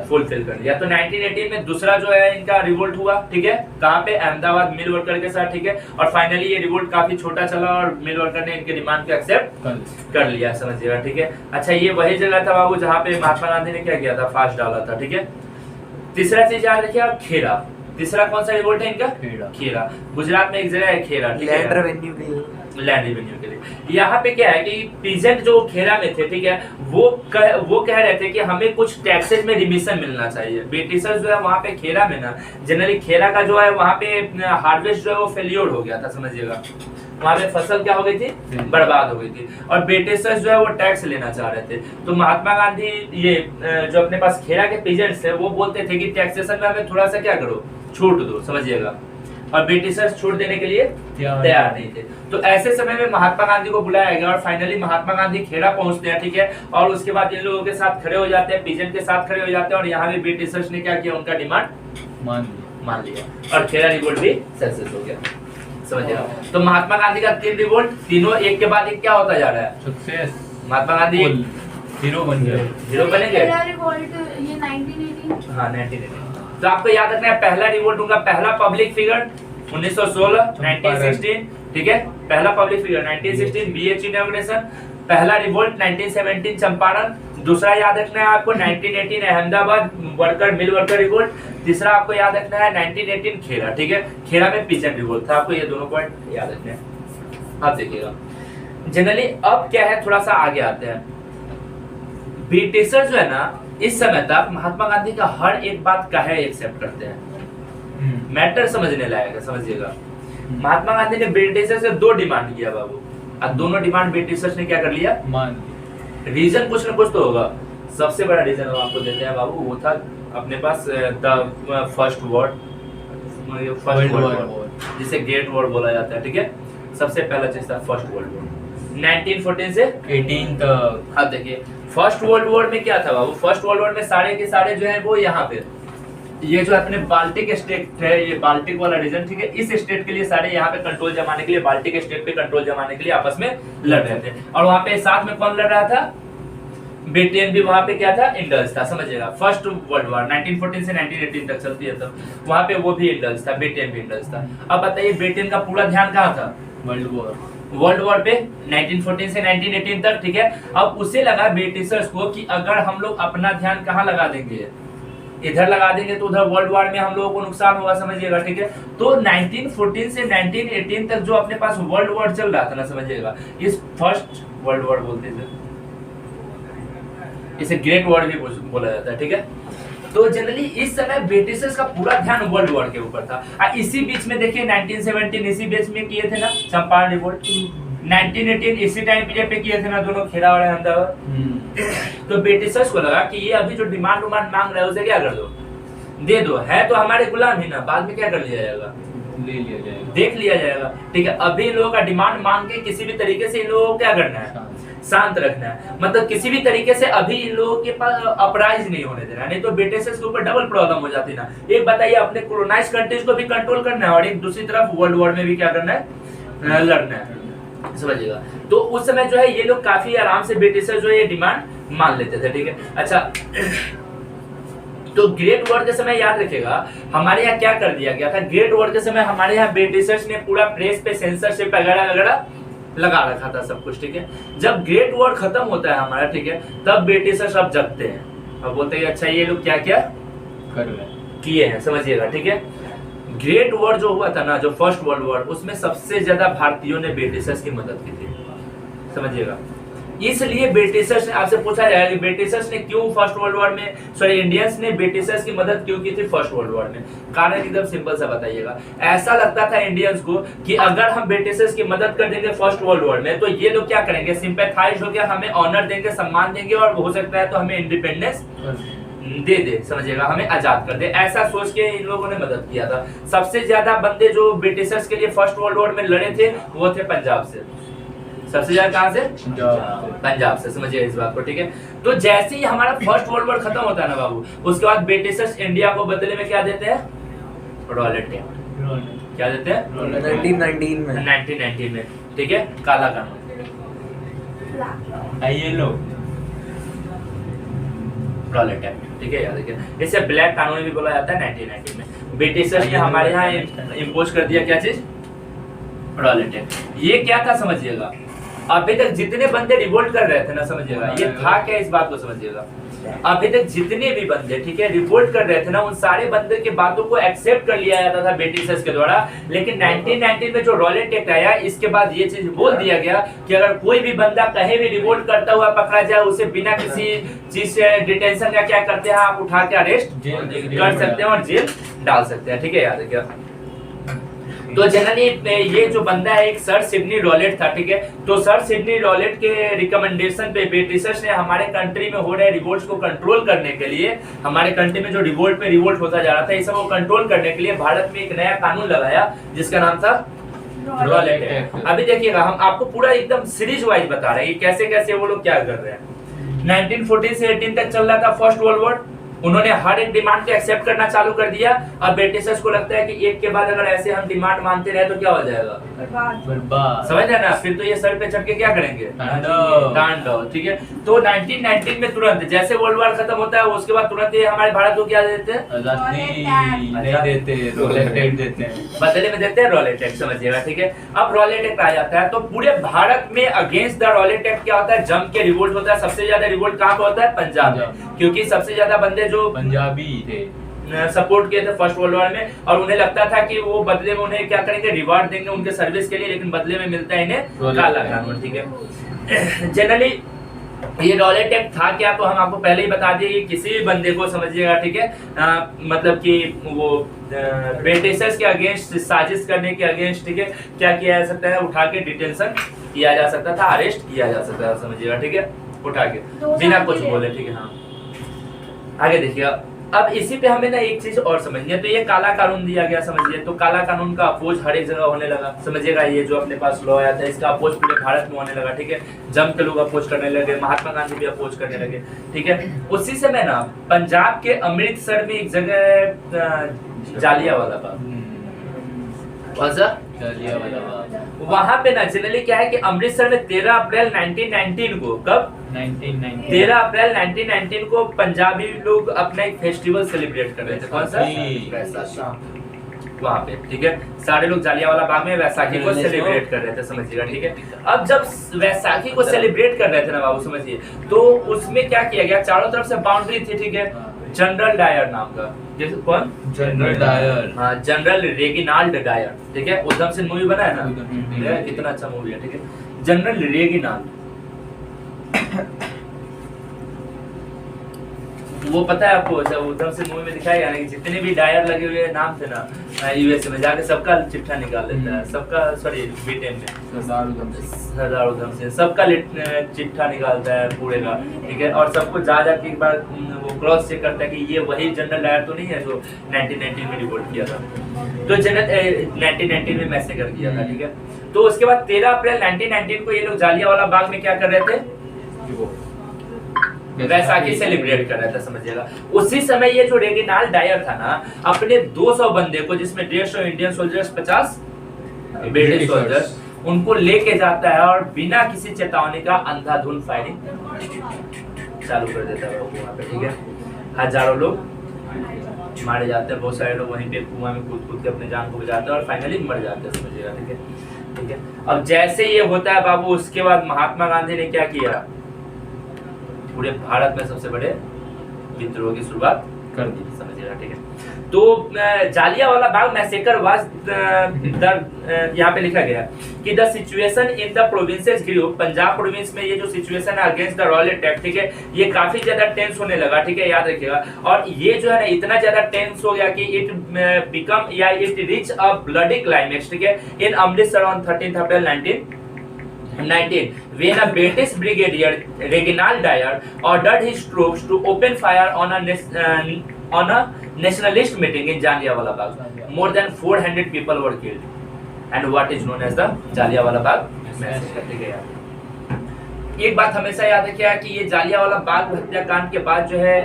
फुलफिल कर लिया। तो 1918 में दूसरा जो है इनका रिवोल्ट हुआ, ठीक है, कहाँ पे, अहमदाबाद मिल वर्कर के साथ, ठीक है। और फाइनली ये रिवोल्ट काफी छोटा चला और मिल वर्कर ने इनके डिमांड को एक्सेप्ट कर लिया, समझिएगा, ठीक है। अच्छा, ये वही जगह था बाबू जहाँ पे महात्मा गांधी ने क्या किया था, फास्ट डाला था, ठीक है। तीसरा चीज याद रखिए आप, खेरा। तीसरा कौन सा रिवोल्ट है इनका, खेरा। गुजरात में एक जगह है खेरा, ठीक है, लैंड रेवेन्यू के लिए। यहाँ पे क्या है कि पीजेंट जो खेरा में थे, ठीक है, वो कह रहे थे कि हमें कुछ टैक्सेस में रिमिशन मिलना चाहिए। ब्रिटिशर्स जो है वहाँ पे खेरा में ना, जनरली खेरा का जो है वहाँ पे हार्वेस्ट जो है वो फेल्योर हो गया था, समझिएगा, वहाँ पे फसल क्या हो गई थी, बर्बाद हो गई थी, और ब्रिटिशर्स जो है वो टैक्स लेना चाह रहे थे। तो महात्मा गांधी ये जो अपने पास खेरा के पीजेंट्स है वो बोलते थे कि टैक्सेशन में हमें थोड़ा सा क्या करो, छूट दो, समझिएगा, और ब्रिटिशर्स छूट देने के लिए तैयार नहीं थे। तो ऐसे समय में महात्मा गांधी को बुलाया गया, और फाइनली महात्मा गांधी खेड़ा पहुंचते हैं, ठीक है, और उसके बाद इन लोगों के साथ खड़े हो जाते हैं, पीजेंट के साथ खड़े हो जाते हैं, और यहाँ भी ब्रिटिशर्स ने क्या किया, उनका डिमांड मान लिया, और खेड़ा रिवोल्ट भी सक्सेस हो गया, समझिएगा। तो महात्मा गांधी का 3 रिवोल्ट, तीनों एक के बाद एक क्या होता जा रहा है, सक्सेस। महात्मा गांधी हीरो बनेंगे। हाँ, 1918। तो आपको याद रखना है, पहला रिवोल्ट उनका पहला पब्लिक फिगर 1916, ठीक है, पहला पब्लिक फिगर 1916 BH इनॉग्रेशन, पहला रिवोल्ट 1917 चंपारण, दूसरा याद रखना है आपको 1918 Ahmedabad worker mill worker revolt, तीसरा आपको याद रखना है 1918 खेरा, ठीक है, खेरा में पीजेंट रिवोल्ट था, आपको ये दोनों पॉइंट याद रखने हैं। आप देखिएगा जनरली अब क्या है, थोड़ा सा आगे आते हैं। ब्रिटिशर्स जो है ना इस समय तक महात्मा गांधी का हर एक बात का है एक्सेप्ट करते हैं, मैटर समझने लायक है, समझिएगा। महात्मा गांधी ने ब्रिटिशर्स से 2 डिमांड किया बाबू, और दोनों डिमांड ब्रिटिशर्स ने क्या कर लिया, मान लिया। रीजन कुछ न कुछ तो होगा, सबसे बड़ा रीजन हम आपको देते हैं बाबू, वो था अपने पास द फर्स्ट वर्ल्ड वॉर, जिसे ग्रेट वॉर बोला जाता है, ठीक है। सबसे पहला चीज था फर्स्ट वर्ल्ड वॉर 1914 से 18 तक। अब देखिए फर्स्ट वर्ल्ड वॉर में क्या था बाबू, फर्स्ट वर्ल्ड वॉर में सारे के सारे जो है वो यहाँ पे ये जो अपने बाल्टिक स्टेट है, ये बाल्टिक वाला रीजन, ठीक है, इस स्टेट के लिए सारे यहाँ पे कंट्रोल जमाने के लिए, बाल्टिक स्टेट पे कंट्रोल जमाने के लिए आपस में लड़ रहे थे। और वहाँ पे साथ में कौन लड़ रहा था, ब्रिटेन भी वहाँ पे क्या था, इंडल्स था, समझिएगा। फर्स्ट वर्ल्ड वॉर 1914 से 1918 तक चलती है, तब वहाँ पे वो भी इंडल्स था, ब्रिटेन भी इंडल्स था। अब बताइए ब्रिटेन का पूरा ध्यान कहाँ था, वर्ल्ड वॉर पे 1914 से 1918 तक, ठीक है। अब उसे लगा ब्रिटिशर्स को कि अगर हम लोग अपना ध्यान कहाँ लगा देंगे, इधर लगा देंगे तो उधर वर्ल्ड वॉर में हम लोगों को नुकसान होगा, समझिएगा, ठीक है। तो 1914 से 1918 तक जो अपने पास वर्ल्ड वॉर चल रहा था ना, समझिएगा, इस फर्स्ट वर्ल्ड वॉर बोलते थे, इसे ग्रेट वॉर भी बोला जाता है, ठीक है। तो जनरली इस समय ब्रिटिशर्स का पूरा ध्यान वर्ल्ड वॉर के ऊपर था। इसी बीच में देखिए 1917 इसी बीच में किए थे ना चंपारण रिवोल्ट, 1918 इसी टाइम पीरियड पे किए थे ना दोनों, खेरा और अहमदाबाद। तो ब्रिटिशर्स को लगा कि ये अभी जो डिमांड मांग रहा है उसे क्या कर दो, दे दो, है तो हमारे गुलाम ही ना, बाद में क्या कर लिया जाएगा, ले लिया जाएगा, देख लिया जाएगा, ठीक है। अभी इन लोगों का डिमांड मांग के किसी भी तरीके से इन लोगों को क्या करना है, शांत रखना है, मतलब किसी भी तरीके से अभी इन लोगों के पास अपराइज नहीं होने देना, नहीं तो ब्रिटिशर्स के ऊपर डबल प्रॉब्लम हो जाती ना। एक बताइए अपने कोलोनाइज कंट्रीज को भी कंट्रोल करना है, और एक दूसरी तरफ वर्ल्ड वॉर में भी क्या करना है, लड़ना है, समझिएगा। तो उस समय जो है ये लोग काफी आराम से ब्रिटिशर्स जो है ये डिमांड मान लेते थे, ठीक है। अच्छा, तो ग्रेट वॉर के समय याद रखिएगा हमारे यहाँ क्या कर दिया गया था, ग्रेट वॉर के समय हमारे यहाँ ब्रिटिशर्स ने पूरा प्रेस पे सेंसरशिप वगैरह वगैरह लगा रखा था, सब कुछ, ठीक है। जब ग्रेट वॉर खत्म होता है हमारा, ठीक है, तब ब्रिटिशर्स अब जगते हैं, अब बोलते हैं अच्छा ये लोग क्या क्या कर रहे हैं, किए हैं, समझिएगा, ठीक है। ग्रेट वॉर जो हुआ था ना, जो फर्स्ट वर्ल्ड वॉर, उसमें सबसे ज्यादा भारतीयों ने ब्रिटिशर्स की मदद की थी, समझिएगा। इसलिए ब्रिटिशर्स ने, आपसे पूछा जाएगा कि ब्रिटिशर्स ने क्यों फर्स्ट वर्ल्ड वॉर में, सॉरी इंडियंस ने ब्रिटिशर्स की मदद क्यों की थी फर्स्ट वर्ल्ड वॉर में? कारण एकदम सिंपल सा बताइएगा। ऐसा लगता था इंडियंस को कि अगर हम ब्रिटिशर्स की मदद कर देंगे फर्स्ट वर्ल्ड वॉर में, तो ये लोग क्या करेंगे, सिंपैथाइज होकर हमें ऑनर देंगे, सम्मान देंगे, और हो सकता है तो हमें इंडिपेंडेंस दे दे, समझिएगा, हमें आजाद कर दे। ऐसा सोच के इन लोगों ने मदद किया था। सबसे ज्यादा बंदे जो ब्रिटिशर्स के लिए फर्स्ट वर्ल्ड वॉर में लड़े थे वो थे पंजाब से। सबसे ज्यादा कहां से? पंजाब से, समझिए इस बात को, ठीक है। तो जैसे ही हमारा फर्स्ट वर्ल्ड वॉर खत्म होता है ना बाबू, उसके बाद ब्रिटिशर्स इंडिया को बदले में क्या देते हैं? Rowlatt act. क्या देते हैं? 1919 में, ठीक है, काला कानून। ये लो रॉलेट एक्ट, ठीक है, याद रखिए। इसे ब्लैक कानून भी बोला जाता है 1919 में। ब्रिटिशर्स ने हमारे यहाँ इम्पोज कर दिया क्या चीज? Rowlatt act. ये क्या था समझिएगा, अभी तक जितने बंदे रिवोल्ट कर रहे थे ना, समझिएगा, ये था क्या, इस बात को समझिएगा। अभी तक जितने भी बंदे, ठीक है, रिवोल्ट कर रहे थे ना, उन सारे बंदे की बातों को एक्सेप्ट कर लिया जाता था ब्रिटिशर्स के द्वारा। लेकिन 1919 में जो रॉलेट एक्ट आया, इसके बाद ये चीज बोल दिया गया कि अगर कोई भी बंदा कहीं भी रिवोल्ट करता हुआ पकड़ा जाए, उसे बिना किसी चीज से डिटेंशन का क्या करते हैं, आप उठा के अरेस्ट कर सकते हैं और जेल डाल सकते हैं, ठीक है, याद रखिए। तो जनरली ये जो बंदा है एक सर सिडनी रॉलेट था, ठीक है। तो सर सिडनी रॉलेट के रिकमेंडेशन पे ब्रिटिशर्स ने हमारे कंट्री में हो रहे रिवोल्ट्स को कंट्रोल करने के लिए, हमारे कंट्री में जो रिवोल्ट होता जा रहा था, इस सब को कंट्रोल करने के लिए भारत में एक नया कानून लगाया जिसका नाम था रॉलेट एक्ट। अभी देखिएगा, हम आपको पूरा एकदम सीरीज वाइज बता रहे हैं कैसे कैसे वो लोग क्या कर रहे हैं। 1914 से 18 तक चल रहा था फर्स्ट वर्ल्ड वॉर। उन्होंने हर एक डिमांड को एक्सेप्ट करना चालू कर दिया। अब ब्रिटिशर्स को लगता है कि एक के बाद अगर ऐसे हम डिमांड मानते रहे तो क्या हो जाएगा, बर्बाद, समझ रहे ना। फिर तो ये सर पे चढ़ के क्या करेंगे, तांडव, ठीक है। तो 1919 में तुरंत जैसे वर्ल्ड वॉर खत्म होता है, उसके बाद तुरंत ये हमारे भारत को क्या देते हैं, बदले में देते हैं रॉलेट एक्ट, समझिएगा, ठीक है। अब रॉलेट एक्ट आ जाता है तो पूरे भारत में अगेंस्ट द रॉलेट एक्ट क्या होता है, जम के रिवोल्ट होता है। सबसे ज्यादा रिवोल्ट कहाँ पे होता है, पंजाब में, क्योंकि सबसे ज्यादा बंदे जो पंजाबी थे सपोर्ट किए थे फर्स्ट वर्ल्ड वॉर में, और उन्हें लगता था कि वो बदले में उन्हें क्या करेंगे, रिवार्ड देंगे उनके सर्विस के लिए, लेकिन बदले में मिलता है इन्हें काला कानून, ठीक है। जनरली ये रॉलेट एक्ट था क्या, तो हम आपको पहले ही बता दिए कि किसी भी बंदे को, समझिएगा, ठीक है, मतलब कि वो ब्रिटिशर्स के अगेंस्ट साजिश करने के अगेंस्ट, ठीक है, क्या किया जा सकता है, उठा के डिटेंशन किया जा सकता था, अरेस्ट किया जा सकता था, समझिएगा, ठीक है, उठा के बिना कुछ बोले, ठीक है। हाँ, आगे देखिएगा। अब इसी पे हमें ना एक चीज और समझनी है। तो ये काला कानून दिया गया, समझिए, तो काला कानून का अपोज हर एक जगह होने लगा, समझिएगा। ये जो अपने पास लॉ आया था, इसका अपोज पूरे भारत में होने लगा, ठीक है। जम के लोग अपोज करने लगे, महात्मा गांधी भी अपोज करने लगे, ठीक है। उसी समय ना पंजाब के अमृतसर में एक जगह जालियांवाला बाग, वहां पे ना जनरली क्या है कि अमृतसर में 13 अप्रैल 1919 को, कब 1919 13 अप्रैल 1919 को पंजाबी लोग अपना एक फेस्टिवल सेलिब्रेट कर रहे थे। कौन सा? वैसाखी, वहां पे, ठीक है। सारे लोग जालियांवाला बाग में वैसाखी को सेलिब्रेट कर रहे थे, समझिएगा, ठीक है। अब जब वैसाखी को सेलिब्रेट कर रहे थे ना बाबू, समझिए, तो उसमें क्या किया गया, चारों तरफ से बाउंड्री थी, ठीक है। जनरल डायर नाम का, जैसे कौन, जनरल डायर, हाँ, जनरल रेगिनाल्ड डायर, ठीक है। उधम सिंह मूवी बना है ना, कितना अच्छा मूवी है, ठीक है। जनरल रेगिनाल्ड, वो पता है आपको, जब उधम सिंह मूवी में दिखाया गया कि जितने भी डायर लगे हुए नाम थे ना यूएसए में, जाके सबका चिट्ठा निकाल लेता है, सबका, सॉरी ब्रिटेन में सरदार उधम सिंह सबका चिट्ठा निकालता है पूरे का, ठीक है। और सबको जा जाके एक बार वो क्रॉस चेक करता है कि ये वही जनरल डायर तो नहीं है जो 1919 में रिपोर्ट किया था, तो जनरल 1919 में मैसेकर किया था, ठीक है। तो उसके बाद 13 अप्रैल 1919 को ये लोग जालियांवाला बाग में क्या कर रहे थे, वैसाखी सेलिब्रेट कर रहा था, समझिएगा। उसी समय ये जो रेगिनाल्ड डायर था ना, अपने 200 बंदे को, जिसमें 150 इंडियन सोल्जर्स, 50 ब्रिटिश सोल्जर्स, उनको लेके जाता है और बिना किसी चेतावनी का अंधाधुंध फायरिंग चालू कर देता है वहां पे, ठीक है। हजारों लोग मारे जाते हैं, बहुत सारे लोग वहीं पे कुआं में कूद के अपने जान को बचाते हैं और फाइनली मर जाते हैं, समझिएगा, ठीक है, ठीक है। अब जैसे ये होता है बाबू, उसके बाद महात्मा गांधी ने क्या किया, पूरे भारत में सबसे बड़े विद्रोह की शुरुआत कर दी, समझिएगा, ठीक है। तो जालियांवाला बाग मैसेकर वाज यहाँ पे लिखा गया कि the situation in the provinces grew, Punjab province में ये जो सिचुएशन है अगेंस्ट द रॉयल अटैक, ठीक है, ये काफी ज्यादा टेंस होने लगा, ठीक है, याद रखिएगा। और ये जो है ना इतना ज्यादा टेंस हो गया कि इट बिकम या it reach a bloody climax, ठीक है, in Amritsar on 13 April 1919 when a British brigadier Reginald Dyer ordered his troops to open fire on a nationalist meeting in Jallianwala Bagh. More than 400 people were killed, and what is known as the Jallianwala Bagh massacre. ठीक है यार, एक बात हमेशा याद रखिएगा कि ये जालियांवाला बाग हत्याकांड के बाद जो है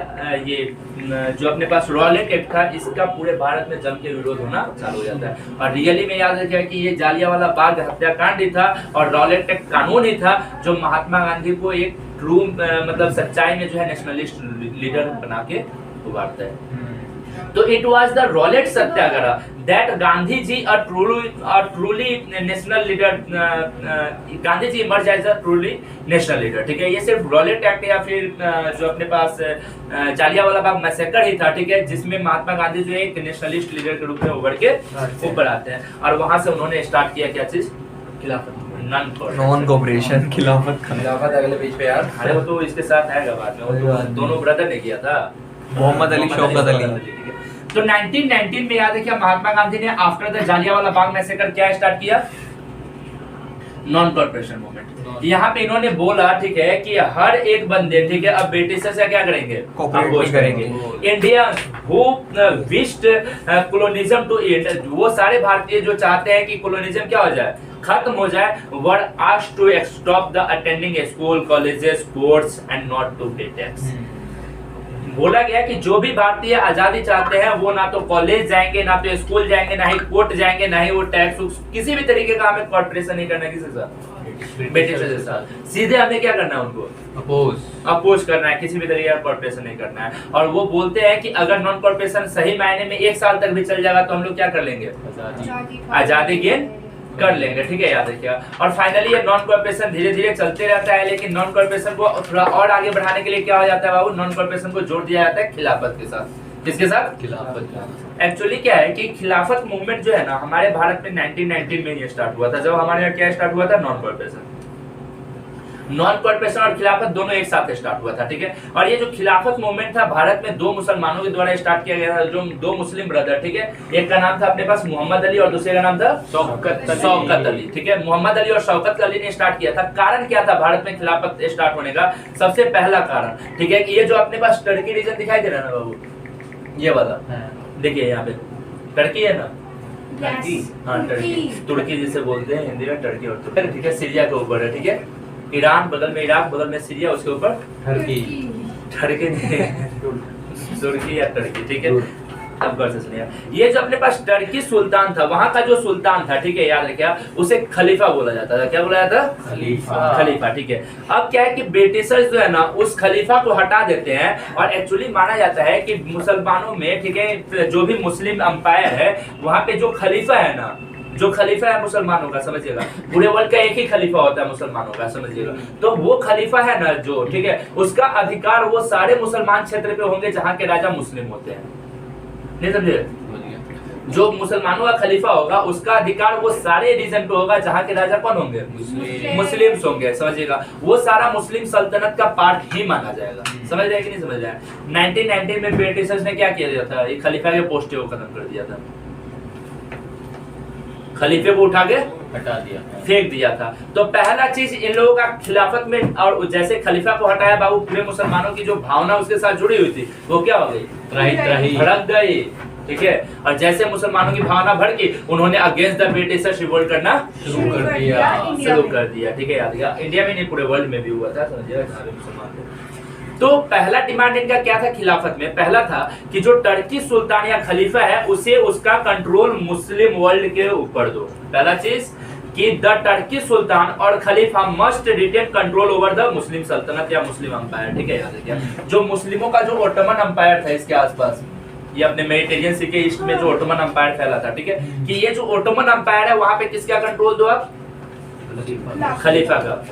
ये जो अपने पास रॉलेट एक्ट था, इसका पूरे भारत में जम के विरोध होना चालू हो जाता है। और रियली में याद रखिएगा कि ये जालियांवाला बाग हत्याकांड ही था और रॉलेट एक्ट कानून ही था जो महात्मा गांधी को एक ट्रू मतलब सच्चाई में जो है नेशनलिस्ट लीडर बना के उभारता है। तो it was the Rowlatt satyagraha that Gandhi ji a truly national leader, Gandhi ji emerge as a truly national leader, ठीक है। ये सिर्फ रॉलेट एक्ट या फिर जो अपने पास जालियांवाला बाग मैसेकर ही था, ठीक है, जिसमें महात्मा गांधी जो है एक नेशनलिस्ट लीडर के रूप में उभर के ऊपर आते हैं। और वहां से उन्होंने स्टार्ट किया क्या चीज, खिलाफत, नॉन कोऑपरेशन, खिलाफत। अगले पेज पे यार, अरे वो तो इसके साथ आएगा बाद में, वो तो दोनों ब्रदर ने किया था, मोहम्मद अली, शौकत अली। तो 1919 में याद है क्या महात्मा गांधी ने after the Jallianwala Bagh massacre क्या स्टार्ट किया, नॉन कॉर्पोरेशन मूवमेंट। यहाँ पे इन्होंने बोला, ठीक है, कि हर एक बंदे, ठीक है, अब ब्रिटिश से क्या करेंगे, अपोज करेंगे। India who wished colonialism to end, वो सारे भारतीय जो चाहते हैं कि कॉलोनिज्म क्या हो जाए, खत्म हो जाए, were asked to stop the attending school, colleges, courts and not to pay tax. बोला गया कि जो भी भारतीय आजादी चाहते हैं वो ना तो कॉलेज जाएंगे, ना तो स्कूल जाएंगे, ना ही कोर्ट जाएंगे, ना ही वो टैक्स, किसी भी तरीके का हमें कॉर्पोरेशन नहीं करना है किसी के साथ, ब्रिटिश के साथ। सीधे हमें क्या करना है, उनको अपोज करना है, किसी भी तरीके का कॉर्पोरेशन नहीं करना है। और वो बोलते हैं कि अगर नॉन कॉर्पोरेशन सही मायने में 1 साल तक भी चल जाएगा तो हम लोग क्या कर लेंगे, आजादी गेन कर लेंगे, ठीक है, याद रखिएगा। और फाइनली ये नॉन कॉर्पोरेशन धीरे धीरे चलते रहता है, लेकिन नॉन कॉर्पोरेशन को थोड़ा और आगे बढ़ाने के लिए क्या हो जाता है बाबू, नॉन कॉर्पोरेशन को जोड़ दिया जाता है खिलाफत के साथ। किसके साथ, खिलाफत। एक्चुअली क्या है कि खिलाफत मूवमेंट जो है ना हमारे भारत में 1919 में ये स्टार्ट हुआ था, जब हमारे यहाँ क्या स्टार्ट हुआ था, नॉन कॉर्पोरेशन। नॉन कॉर्पोरेशन और खिलाफत दोनों एक साथ स्टार्ट हुआ था, ठीक है। और ये जो खिलाफत मूवमेंट था भारत में 2 मुसलमानों के द्वारा स्टार्ट किया गया था, जो 2 मुस्लिम ब्रदर, ठीक है, एक का नाम था अपने पास मोहम्मद अली और दूसरे का नाम था शौकत अली, ठीक है। मोहम्मद अली और शौकत अली ने स्टार्ट किया था। कारण क्या था भारत में खिलाफत स्टार्ट होने का, सबसे पहला कारण, ठीक है, कि ये जो अपने पास टर्की रीजन दिखाई दे रहा है ना बाबू, ये वाला देखिए यहाँ पे टर्की है ना, हाँ टर्की, तुर्की जिसे बोलते हैं हिंदी में, टर्की और तुर्की, ठीक है, सीरिया के ऊपर है, ठीक है, ईरान बगल में, इराक बगल में सीरिया, उसके ऊपर टर्की तुर्की या टर्की, ठीक है। अब गौर से सुनिए, ये जो अपने पास टर्की सुल्तान था, वहां का जो सुल्तान था, ठीक है, याद रखिएगा, उसे खलीफा बोला जाता था। क्या बोला जाता, खलीफा, ठीक है। अब क्या है कि ब्रिटिशर्स जो है ना उस खलीफा को हटा देते हैं, और एक्चुअली माना जाता है कि मुसलमानों में, ठीक है, जो भी मुस्लिम अंपायर है वहां पे जो खलीफा है ना, जो खलीफा है मुसलमानों का, समझिएगा, पूरे वर्ल्ड का एक ही खलीफा होता है मुसलमानों का, समझिएगा। तो वो खलीफा है ना जो, ठीक है, उसका अधिकार वो सारे मुसलमान क्षेत्र पे होंगे जहाँ के राजा मुस्लिम होते हैं, नहीं समझे। जो मुसलमानों का खलीफा होगा उसका अधिकार वो सारे रीजन पे होगा जहाँ के राजा कौन होंगे, मुस्लिम्स होंगे, समझिएगा। वो सारा मुस्लिम सल्तनत का पार्ट ही माना जाएगा, समझ रहे कि नहीं समझ रहे। 1919 में ब्रिटिशर्स ने क्या किया था, ये खलीफा के पोस्ट को खत्म कर दिया था, खलीफे को उठा के हटा दिया, फेंक दिया था। तो पहला चीज इन लोगों का खिलाफत में, और जैसे खलीफा को हटाया बाबू, पूरे मुसलमानों की जो भावना उसके साथ जुड़ी हुई थी वो क्या हो गई, भड़क गई, ठीक है। और जैसे मुसलमानों की भावना भड़की, उन्होंने अगेंस्ट द ब्रिटिशर्स रिवोल्ट करना शुरू कर दिया, ठीक है, याद रखिएगा। इंडिया में नहीं, पूरे वर्ल्ड में भी हुआ था, समझिएगा, सारे मुसलमान थे। तो पहला डिमांड इनका क्या था खिलाफत में, पहला था कि जो टर्की सुल्तान या खलीफा है उसे उसका कंट्रोल मुस्लिम वर्ल्ड के ऊपर दो। पहला चीज कि द टर्की सुल्तान और खलीफा must retain control over the Muslim सल्तनत या मुस्लिम अंपायर, ठीक है, याद रखिए। जो मुस्लिमों का जो ओटोमन अंपायर था इसके आसपास, ये अपने मेडिटेरियन सी के ईस्ट में जो ओटोमन अंपायर फैला था, ठीक है, कि ये जो ओटोमन अंपायर है वहां पे किसका कंट्रोल दो आप, खलीफा का।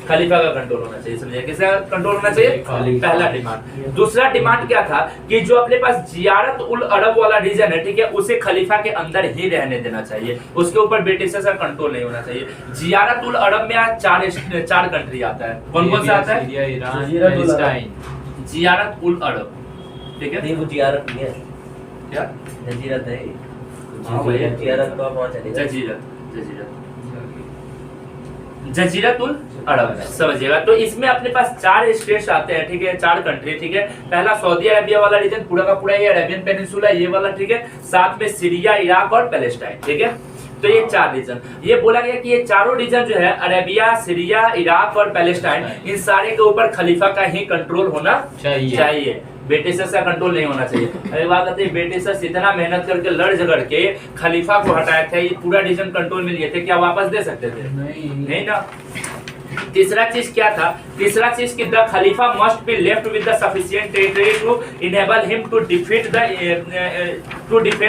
खलीफा का कंट्रोल होना चाहिए, समझिए किसका कंट्रोल होना चाहिए, पहला डिमांड। दूसरा डिमांड क्या था कि जो अपने पास जियारत उल अरब वाला रीजन है, ठीक है, उसे खलीफा के अंदर ही रहने देना चाहिए, उसके ऊपर ब्रिटिशर्स का कंट्रोल नहीं होना चाहिए। जियारत उल अरब में आज चार कंट्री आता है, कौन कौन सा आता है, सीरिया, ईरान, पैलेस्टाइन। जियारत उल अरब, ठीक है, नहीं वो जियारत नहीं है, क्या जजीरत है। हाँ भैया जियारत तो आप वहाँ चले जाओ। जजीरत उल अरब समझिएगा। तो इसमें अपने पास 4 स्टेट्स आते हैं, ठीक है, 4 कंट्री, ठीक है। पहला सऊदी अरेबिया वाला रीजन पूरा का पूरा ये अरेबियन पेनिनसुला ये वाला, ठीक है, साथ में सीरिया, इराक और पैलेस्टाइन, ठीक है। तो ये 4 रीजन, ये बोला गया कि ये चारों रीजन जो है अरेबिया, सीरिया, इराक और पैलेस्टाइन, इन सारे के ऊपर खलीफा का ही कंट्रोल होना चाहिए, ब्रिटिशर्स का कंट्रोल नहीं होना चाहिए। अरे बात करते हैं ब्रिटिशर्स इतना मेहनत करके लड़ झगड़ के खलीफा को हटाया था, ये पूरा रीजन कंट्रोल में लिए थे, क्या वापस दे सकते थे? नहीं ना। तीसरा चीज क्या था, तीसरा चीज कि the khalifa must be left with the sufficient territory to enable him to defeat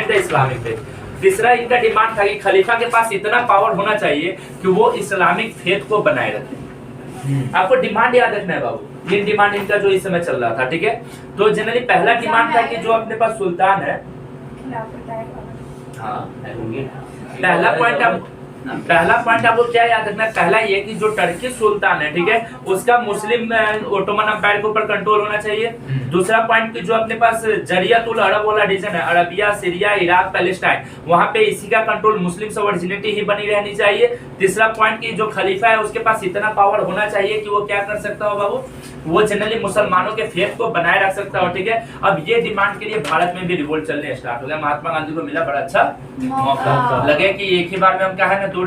the Islamic faith. तीसरा इनका डिमांड था कि खलीफा के पास इतना पावर होना चाहिए कि वो इस्लामिक फेथ को बनाए रखे। आपको डिमांड याद रखना है बाबू, ये डिमांड इनका जो इस समय चल रहा था, ठीक है। तो जनरली पहला डिमांड था कि जो अपने पास सुल्तान है, हाँ पहला पॉइंट आपको क्या याद रखना है, पहला ये कि जो टर्की सुल्तान है, ठीक है, उसका मुस्लिम ओटोमन अम्पायर के ऊपर कंट्रोल होना चाहिए। दूसरा पॉइंट कि जो अपने पास जरियतुल अरब वाला रीजन है, अरबिया, सीरिया, इराक, पैलेस्टाइन, वहां पे इसी का कंट्रोल मुस्लिम से ओरिजिनिटी ही बनी रहनी चाहिए। तीसरा पॉइंट कि जो खलीफा है उसके पास इतना पावर होना चाहिए कि वो क्या कर सकता हो बाबू, वो जनरली मुसलमानों के फेथ को बनाए रख सकता हो, ठीक है। अब ये डिमांड के लिए भारत में भी रिवोल्ट चलने स्टार्ट हो गया, महात्मा गांधी को मिला बड़ा अच्छा मौका, लगे कि एक ही बार में हम क्या है ना दो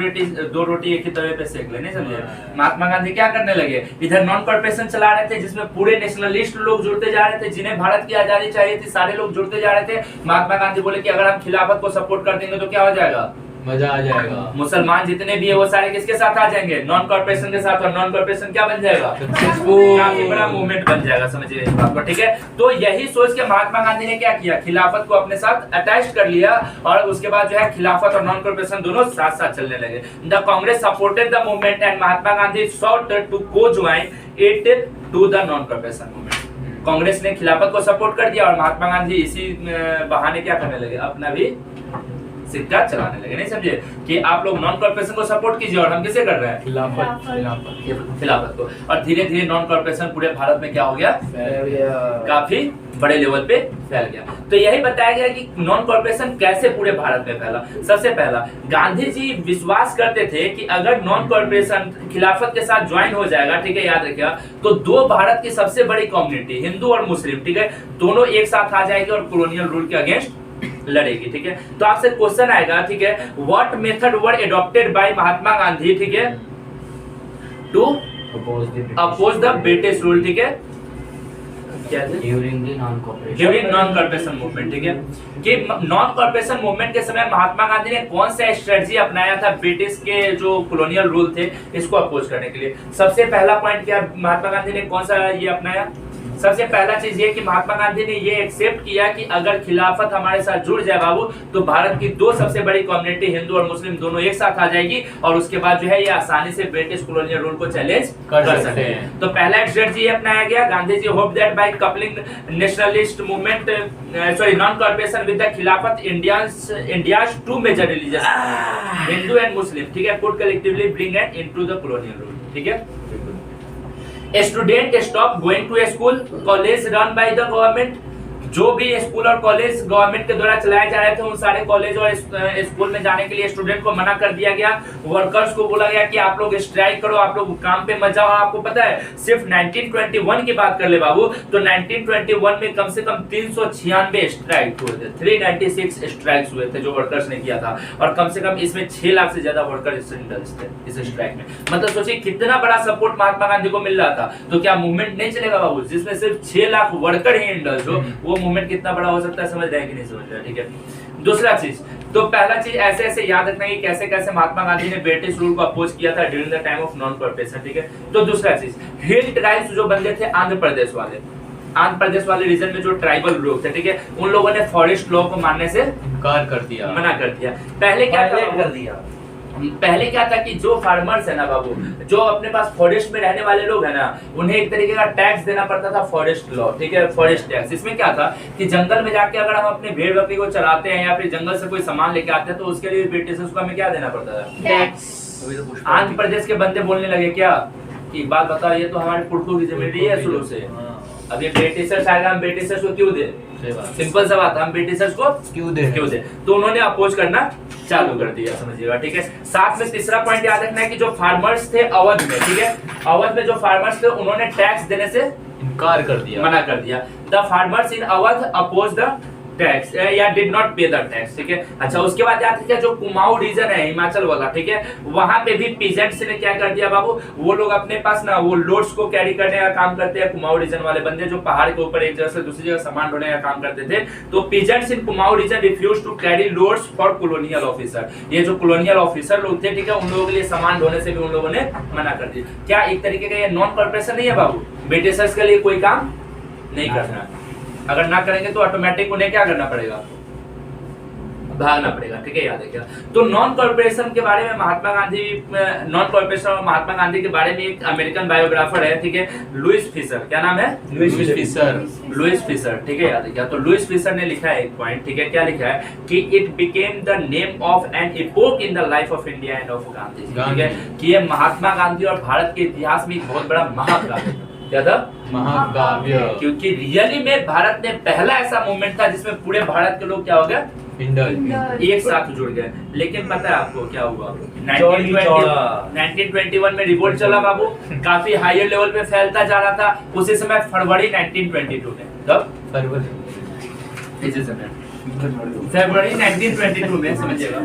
रोटी एक ही तवे पे सेक ले, नहीं समझे। महात्मा गांधी क्या करने लगे, इधर नॉन कॉर्पोरेशन चला रहे थे जिसमें पूरे नेशनलिस्ट लोग जुड़ते जा रहे थे, जिन्हें भारत की आजादी चाहिए थी, सारे लोग जुड़ते जा रहे थे। महात्मा गांधी बोले कि अगर हम खिलाफत को सपोर्ट कर देंगे तो क्या हो जाएगा, मजा आ जाएगा, मुसलमान जितने भी है वो सारे किसके साथ आ जाएंगे, नॉन कॉर्पोरेशन के साथ, और नॉन कॉर्पोरेशन क्या बन जाएगा, काफी बड़ा मूवमेंट बन जाएगा, समझिए इस बात को, ठीक है। तो यही सोच के महात्मा गांधी ने क्या किया, खिलाफत को अपने साथ अटैच कर लिया, और उसके बाद जो है खिलाफत और नॉन कॉर्पोरेशन दोनों साथ साथ चलने लगे। The Congress supported the movement and Mahatma Gandhi sought to को join it to the non corporation movement. Congress ने खिलाफत को सपोर्ट कर दिया और महात्मा गांधी इसी बहाने क्या करने लगे, अपना भी सिक्का चलाने लगे, नहीं समझे, कि आप लोग नॉन कॉर्पोरेशन को सपोर्ट कीजिए और हम किसे कर रहे हैं, खिलाफत को। और धीरे धीरे नॉन कॉर्पोरेशन पूरे भारत में क्या हो गया, काफी बड़े लेवल पे फैल गया। तो यही बताया गया कि नॉन कॉर्पोरेशन कैसे पूरे भारत में फैला। सबसे पहला गांधी जी विश्वास करते थे कि अगर नॉन कॉर्पोरेशन खिलाफत के साथ ज्वाइन हो जाएगा, ठीक है, याद रखिएगा, तो दो भारत की सबसे बड़ी कम्युनिटी हिंदू और मुस्लिम, ठीक है, दोनों एक साथ आ जाएगी और कॉलोनियल रूल के अगेंस्ट लड़ेगी, ठीक है। तो आपसे क्वेश्चन आएगा, ठीक है, what method were adopted by Mahatma Gandhi, ठीक है, to oppose the British rule, ठीक है, ड्यूरिंग नॉन कॉर्पोरेशन मूवमेंट, ठीक है, कि नॉन कॉर्पोरेशन मूवमेंट के समय महात्मा गांधी ने कौन सा स्ट्रेटजी अपनाया था ब्रिटिश के जो कॉलोनियल रूल थे इसको अपोज करने के लिए। सबसे पहला पॉइंट क्या महात्मा गांधी ने कौन सा ये अपनाया, सबसे पहला चीज ये कि महात्मा गांधी ने ये एक्सेप्ट किया कि अगर खिलाफत हमारे साथ जुड़ जाए बाबू तो भारत की दो सबसे बड़ी कम्युनिटी हिंदू और मुस्लिम दोनों एक साथ आ जाएगी और उसके बाद जो है ये आसानी से ब्रिटिश कॉलोनियल रूल को चैलेंज कर सकते हैं। तो पहला स्ट्रेटजी अपनाया गया। Gandhi ji hope that by coupling nationalist movement non corporation with the Khilafat India's two major religious Hindu and Muslim, ठीक है, could collectively bring an into the colonial rule, ठीक है। Student stop going to school college run by the government, जो भी school और college government के द्वारा चलाए जा रहे थे उन सारे कॉलेज और स्कूल में जाने के लिए स्टूडेंट को मना कर दिया गया। वर्कर्स को बोला गया कि आप लोग स्ट्राइक करो, आप लोग काम पे मत जाओ। आपको पता है सिर्फ 1921 की बात कर ले बाबू तो 1921 में कम से कम 396 स्ट्राइक हुए थे, 396 स्ट्राइक्स हुए थे जो वर्कर्स ने किया था और कम से कम इसमें 6 लाख से ज्यादा वर्कर्स इंडल्ज थे इस स्ट्राइक में। मतलब सोचिए कितना बड़ा सपोर्ट महात्मा गांधी को मिल रहा था। तो क्या मूवमेंट नहीं चलेगा बाबू जिसमें सिर्फ 6 लाख वर्कर ही इंडल्ज हो, वो मूवमेंट कितना बड़ा हो सकता है, समझ रहे हैं कि नहीं समझ रहे हैं, ठीक है। दूसरा चीज, तो पहला चीज ऐसे ऐसे याद रखना है कि कैसे कैसे महात्मा गांधी ने ब्रिटिश रूल को अपोज किया था during the time of non corporation, ठीक है। तो दूसरा चीज, हिल ट्राइब्स जो बंदे थे आंध्र प्रदेश वाले रीजन में जो ट्राइबल लोग थे, ठीक है, उन लोगों ने फॉरेस्ट लॉ को मानने से इनकार कर दिया, मना कर दिया। पहले क्या कर दिया, पहले क्या था कि जो फार्मर्स है ना बाबू, जो अपने पास फॉरेस्ट में रहने वाले लोग है ना, उन्हें एक तरीके का टैक्स देना पड़ता था, फॉरेस्ट लॉ, ठीक है, फॉरेस्ट टैक्स। इसमें क्या था कि जंगल में जाके अगर हम अपने भेड़ बकरी को चराते हैं या फिर जंगल से कोई सामान लेके आते हैं तो उसके लिए ब्रिटिशर्स को हमें क्या देना पड़ता था? टैक्स। आंध्र प्रदेश के बंदे बोलने लगे क्या कि एक बात बताओ, ये तो हमारे पुरखों की जमीन रही है शुरू से, अब ये ब्रिटिशर्स आएगा, हम ब्रिटिशर्स को क्यों दे? सिंपल सा बात, हम ब्रिटिशर्स को क्यों दे? तो उन्होंने अपोज करना चालू कर दिया, समझिएगा, ठीक है। साथ में तीसरा पॉइंट याद रखना है कि जो फार्मर्स थे अवध में, ठीक है, अवध में जो फार्मर्स थे उन्होंने टैक्स देने से इनकार कर दिया, मना कर दिया। The farmers in Awadh oppose the tax या did not pay the tax, ठीक है। अच्छा, उसके बाद याद रखिए जो कुमाऊं रीजन है हिमाचल वाला, ठीक है, वहां पे भी पीजेंट्स ने क्या कर दिया बाबू, वो लोग अपने पास ना वो लोड्स को कैरी करने का काम करते हैं, कुमाऊं रीजन वाले बंदे जो पहाड़ के ऊपर एक जगह से दूसरी जगह सामान ढोने का काम करते थे, तो peasants in Kumaon region refuse to carry loads for colonial officer. ये जो कॉलोनियल ऑफिसर लोग थे, ठीक है, उन लोगों के लिए सामान ढोने से भी उन लोगों ने मना कर दिया। क्या एक तरीके का ये नॉन कॉर्पोरेशन नहीं है बाबू? ब्रिटिशर्स के लिए कोई काम नहीं करना, अगर ना करेंगे तो ऑटोमेटिक उन्हें क्या करना पड़ेगा? भागना पड़ेगा, ठीक है, याद रखिएगा। तो नॉन कॉर्पोरेशन के बारे में महात्मा गांधी, नॉन कॉर्पोरेशन और महात्मा गांधी के बारे में एक अमेरिकन बायोग्राफर है, ठीक है, लुइस फिशर। क्या नाम है? लुइस फिशर, ठीक है, याद रखिएगा। तो लुइस फिशर ने लिखा है एक पॉइंट, ठीक है, क्या लिखा है कि it became the name of an epoch in the life of India and of Gandhi, ठीक है, कि ये महात्मा गांधी और भारत के इतिहास में एक बहुत बड़ा महाकाव्य, क्या था? महाकाव्य, क्योंकि रियली में भारत में पहला ऐसा मूवमेंट था जिसमें पूरे भारत के लोग क्या हो गए? एक साथ जुड़ गए। लेकिन पता है आपको क्या हुआ? 1921 में रिवोल्ट चला बाबू, काफी हायर लेवल पे फैलता जा रहा था। उसी समय फरवरी 1922 में, कब? फरवरी, इसी समय फरवरी 1922 में, समझिएगा,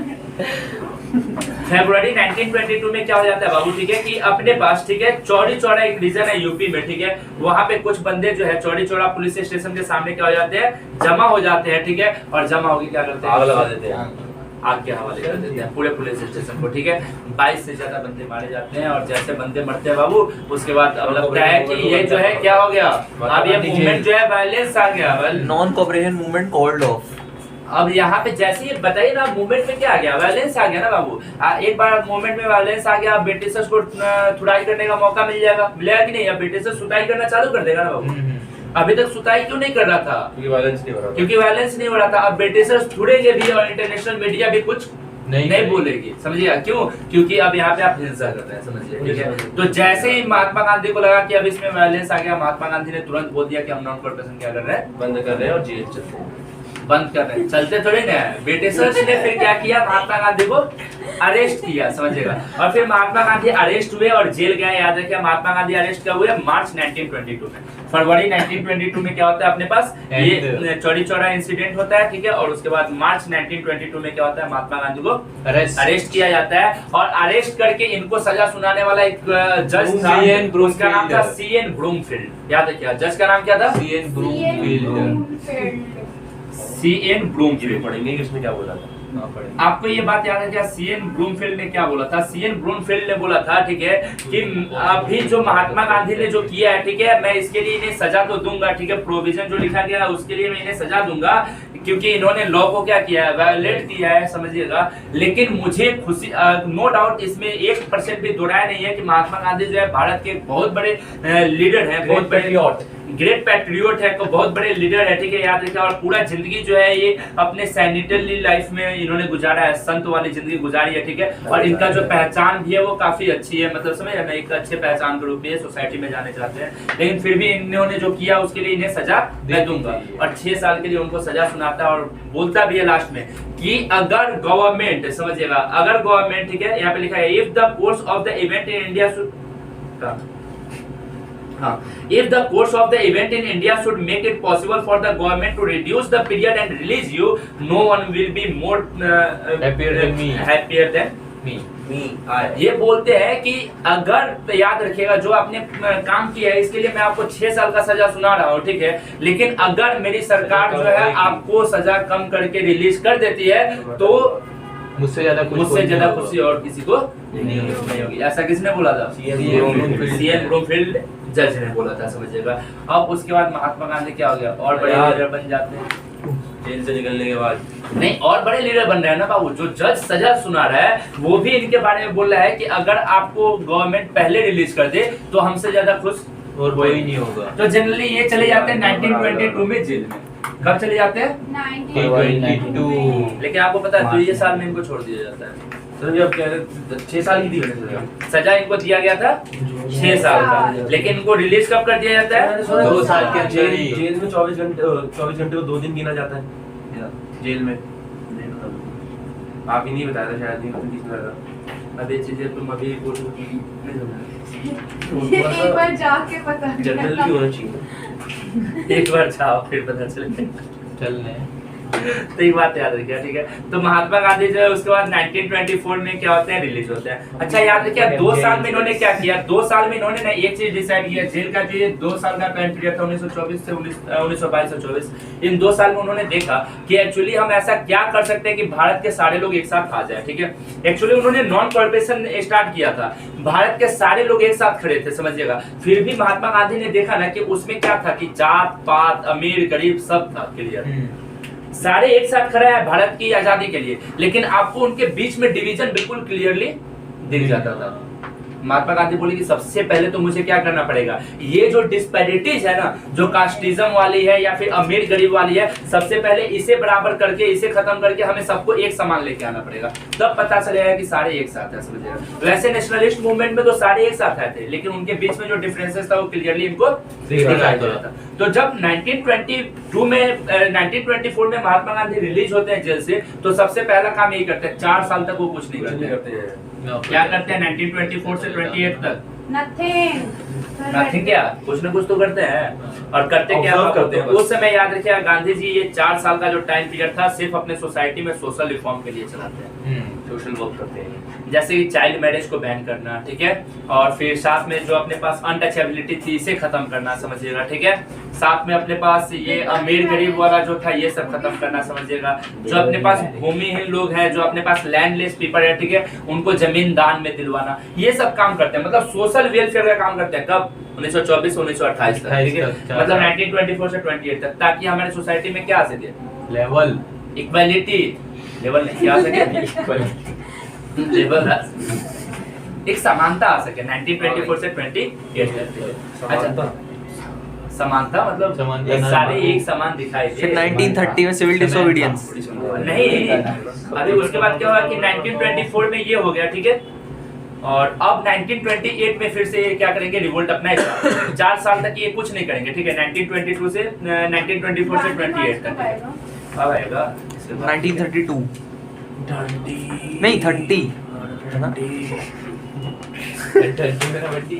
फरवरी 1922 में क्या हो जाता है बाबू, ठीक है, कि अपने पास, ठीक है, चौड़ी चौड़ा एक रीजन है यूपी में, ठीक है, वहां पे कुछ बंदे जो है चौड़ी चौड़ा पुलिस स्टेशन के सामने क्या हो जाते हैं? जमा हो जाते हैं, ठीक है, और जमा होकर क्या करते हैं? आग लगा देते हैं, आग के हवाले कर देते हैं पूरे पुलिस स्टेशन को, ठीक है। 22 से ज्यादा बंदे मारे जाते हैं, और जैसे बंदे मरते हैं बाबू, उसके बाद अब लगता है कि ये जो है क्या हो गया, अब ये मूवमेंट जो है वायलेंस आ गया, non cooperation movement called off. अब यहाँ पे जैसे ही बताइए ना, मूवमेंट में क्या आ गया? वायलेंस आ गया ना बाबू। एक बार मूवमेंट में वायलेंस आ गया, ब्रिटिशर्स को थुड़ाई करने का मौका मिलेगा कि नहीं? अब ब्रिटिशर्स सुताई करना चालू कर देगा ना बाबू। अभी तक सुताई क्यों नहीं कर रहा था? क्योंकि वायलेंस नहीं हो रहा था। अब ब्रिटिशर्स थुड़ेंगे भी और इंटरनेशनल मीडिया भी कुछ नहीं बोलेगी, समझिएगा, क्यों? क्योंकि अब यहाँ पे आप हिंसा कर रहे हैं, समझिए, ठीक है। तो जैसे ही महात्मा गांधी को लगा कि अब इसमें वायलेंस आ गया, महात्मा गांधी ने तुरंत बोल दिया कि हम नॉन कॉर्पोरेशन क्या कर रहे हैं? बंद कर रहे हैं और जेल चलते हैं, बंद कर रहे हैं, चलते थोड़ी ना। ब्रिटिशर्स ने फिर क्या किया? महात्मा गांधी को अरेस्ट किया, समझिएगा, और फिर महात्मा गांधी अरेस्ट हुए और जेल गए। याद रखिए, महात्मा गांधी अरेस्ट कब हुए? मार्च 1922 में। फरवरी 1922 में क्या होता है? अपने पास ये चौड़ी चौड़ा इंसिडेंट होता है, ठीक है, और उसके बाद मार्च 1922 में क्या होता है? महात्मा गांधी को अरेस्ट किया जाता है, और अरेस्ट करके इनको सजा सुनाने वाला एक जज था, उसका नाम था C.N. ब्रूमफील्ड। याद रखिए, जज का नाम क्या था? C.N. ब्रूमफील्ड। C.N. ब्रूमफील्ड पढ़ेंगे कि उसने क्या बोला था। आपको ये बात याद है क्या? C.N. ब्रूमफील्ड ने क्या बोला था? C.N. ब्रूमफील्ड ने बोला था, ठीक है, कि अभी जो महात्मा गांधी ने जो किया है, ठीक है, मैं इसके लिए इन्हें सजा तो दूंगा, ठीक है, प्रोविजन जो लिखा गया है उसके लिए मैं इन्हें सजा दूंगा, क्योंकि इन्होंने लॉ को क्या किया है? वायोलेट किया है, समझिएगा। लेकिन मुझे खुशी, नो डाउट, इसमें 1% भी दो राय नहीं है कि महात्मा गांधी जो है भारत के बहुत बड़े लीडर हैं, बहुत बड़े ग्रेट पैट्रियोट है, बहुत बड़े लीडर है, ठीक है, याद रखिए। और पूरा जिंदगी जो है ये अपने सैनिटरी लाइफ में इन्होंने गुजारा है, संत वाली जिंदगी गुजारी है, ठीक है, और इनका जो पहचान भी है वो काफी अच्छी है, मतलब समझ रहे, एक अच्छे पहचान के रूप में सोसाइटी में जाने चाहते हैं। लेकिन फिर भी इन्होंने जो किया उसके लिए इन्हें सजा मैं दूंगा, और 6 साल के लिए उनको सजा सुनाता है, और बोलता भी है लास्ट में कि अगर गवर्नमेंट, समझिएगा, अगर गवर्नमेंट, ठीक है, यहाँ पे लिखा है, if the course of the event in India should, if the course of the event in India should make it possible for the government to reduce the period and release you, no one will be more happier than me. ये बोलते हैं कि अगर, याद रखिएगा, जो आपने काम किया है इसके लिए मैं आपको 6 साल का सजा सुना रहा हूँ, ठीक है, लेकिन अगर मेरी सरकार जो है आपको सजा कम करके रिलीज कर देती है तो मुझसे ज्यादा खुशी और किसी को नहीं होगी। ऐसा किसने बोला था? C.N. ब्रूमफील्ड जज ने बोला था, समझिएगा। अब उसके बाद महात्मा गांधी क्या हो गया? और बड़े लीडर बन जाते हैं। जेल से निकलने के बाद। नहीं, और बड़े लीडर बन रहे हैं ना बाबू। जो जज सजा सुना रहा है वो भी इनके बारे में बोल रहा है कि अगर आपको गवर्नमेंट पहले रिलीज कर दे तो हमसे ज्यादा खुश और कोई नहीं होगा। तो जनरली ये चले जाते हैं 1922 में जेल में। कब चले जाते हैं? 1922। लेकिन आपको पता है 2 साल में इनको छोड़ दिया जाता है। सर जब कह रहे 6 साल की थी सजा। सजा इनको दिया गया था 6 साल का, लेकिन इनको रिलीज कब कर दिया जाता है? 2 साल के अंदर जेल ही। जेल में 24 घंटे को 2 दिन गिना जाता है जेल में। आप ही नहीं बताया था शायद, नहीं आपने किसने बताया था? अब ये चीजें तुम अभी बोलो एक बार जाके पता जनरल भी होना चाहिए। एक बार जाओ फिर पता चले। चलने तो एक बात याद रखिए, ठीक है। तो महात्मा गांधी जो है उसके बाद 1924 में क्या होते हैं? रिलीज होते हैं। अच्छा याद रखिए 2 साल में इन्होंने क्या किया? 2 साल में इन्होंने ना एक चीज डिसाइड किया, जेल का जो 2 साल का टाइम पीरियड था 1924 से 1922-24, इन 2 साल में उन्होंने देखा कि एक्चुअली हम ऐसा क्या कर सकते हैं कि भारत के सारे लोग एक साथ आ जाए, ठीक है। एक्चुअली उन्होंने नॉन कॉर्पोरेशन स्टार्ट किया था, भारत के सारे लोग एक साथ खड़े थे, समझिएगा। फिर भी महात्मा गांधी ने देखा ना कि उसमें क्या था कि जात पात अमीर गरीब सब था क्लियर, सारे एक साथ खड़े हैं भारत की आजादी के लिए, लेकिन आपको उनके बीच में डिवीजन बिल्कुल क्लियरली दिख जाता था। महात्मा गांधी बोले कि सबसे पहले तो मुझे क्या करना पड़ेगा, ये जो डिस्पैरिटीज है ना, जो कास्टिज्म वाली है या फिर अमीर गरीब वाली है, सबसे पहले इसे बराबर करके, इसे खत्म करके हमें सबको एक समान लेके आना पड़ेगा, तब पता चलेगा कि सारे एक साथ है, समझिएगा। वैसे नेशनलिस्ट मूवमेंट में तो सारे एक साथ आए थे, लेकिन उनके बीच में जो डिफरेंसेस था वो क्लियरली इनको दिखाई दे रहा था। तो जब 1924 में महात्मा गांधी रिलीज होते हैं जेल से, तो सबसे पहला काम यही करते हैं, 4 साल तक वो कुछ नहीं करते हैं। क्या करते हैं 1924 से 28 तक? नथिंग, क्या कुछ न कुछ तो करते हैं। और करते क्या करते हैं उस समय, याद रखिएगा गांधी जी ये 4 साल का जो टाइम पीरियड था सिर्फ अपने सोसाइटी में सोशल रिफॉर्म के लिए चलाते हैं, सोशल वर्क करते हैं, जैसे कि चाइल्ड मैरिज को बैन करना, ठीक है, और फिर साथ में जो अपने पास अनटचेबिलिटी थी इसे खत्म करना, समझिएगा, ठीक है। साथ में अपने पास ये अमीर गरीब वाला जो था ये सब खत्म करना, समझिएगा। जो अपने पास भूमिहीन लोग हैं, जो अपने पास लैंडलेस पीपल है, ठीक है, उनको जमीन दान में दिलवाना, ये सब काम करते हैं। मतलब सोशल वेलफेयर का काम करते हैं। कब? 1924 से 1928 तक, ठीक है, मतलब 1924 से 28 तक, ताकि हमारे सोसाइटी में क्या आ सके? लेवल इक्वालिटी, लेवल नहीं क्या आ सके? लेवल एक समानता आ सके 1924 से 28 तक। अच्छा, समानता मतलब समानता एक सारे एक समान दिखाई दे। फिर 1930 में सिविल डिसोबीडियंस। नहीं, अभी उसके बाद क्या हुआ कि 1924 में ये हो गया, ठीक है, और अब 1928 में फिर से ये क्या करेंगे? रिवोल्ट अपनाएगा। 4 साल तक ये कुछ नहीं करेंगे, ठीक है, 1922 से 1924 से 28 तक। अब आएगा 1932 नहीं 30 है ना? 30 मेरा बड्डी।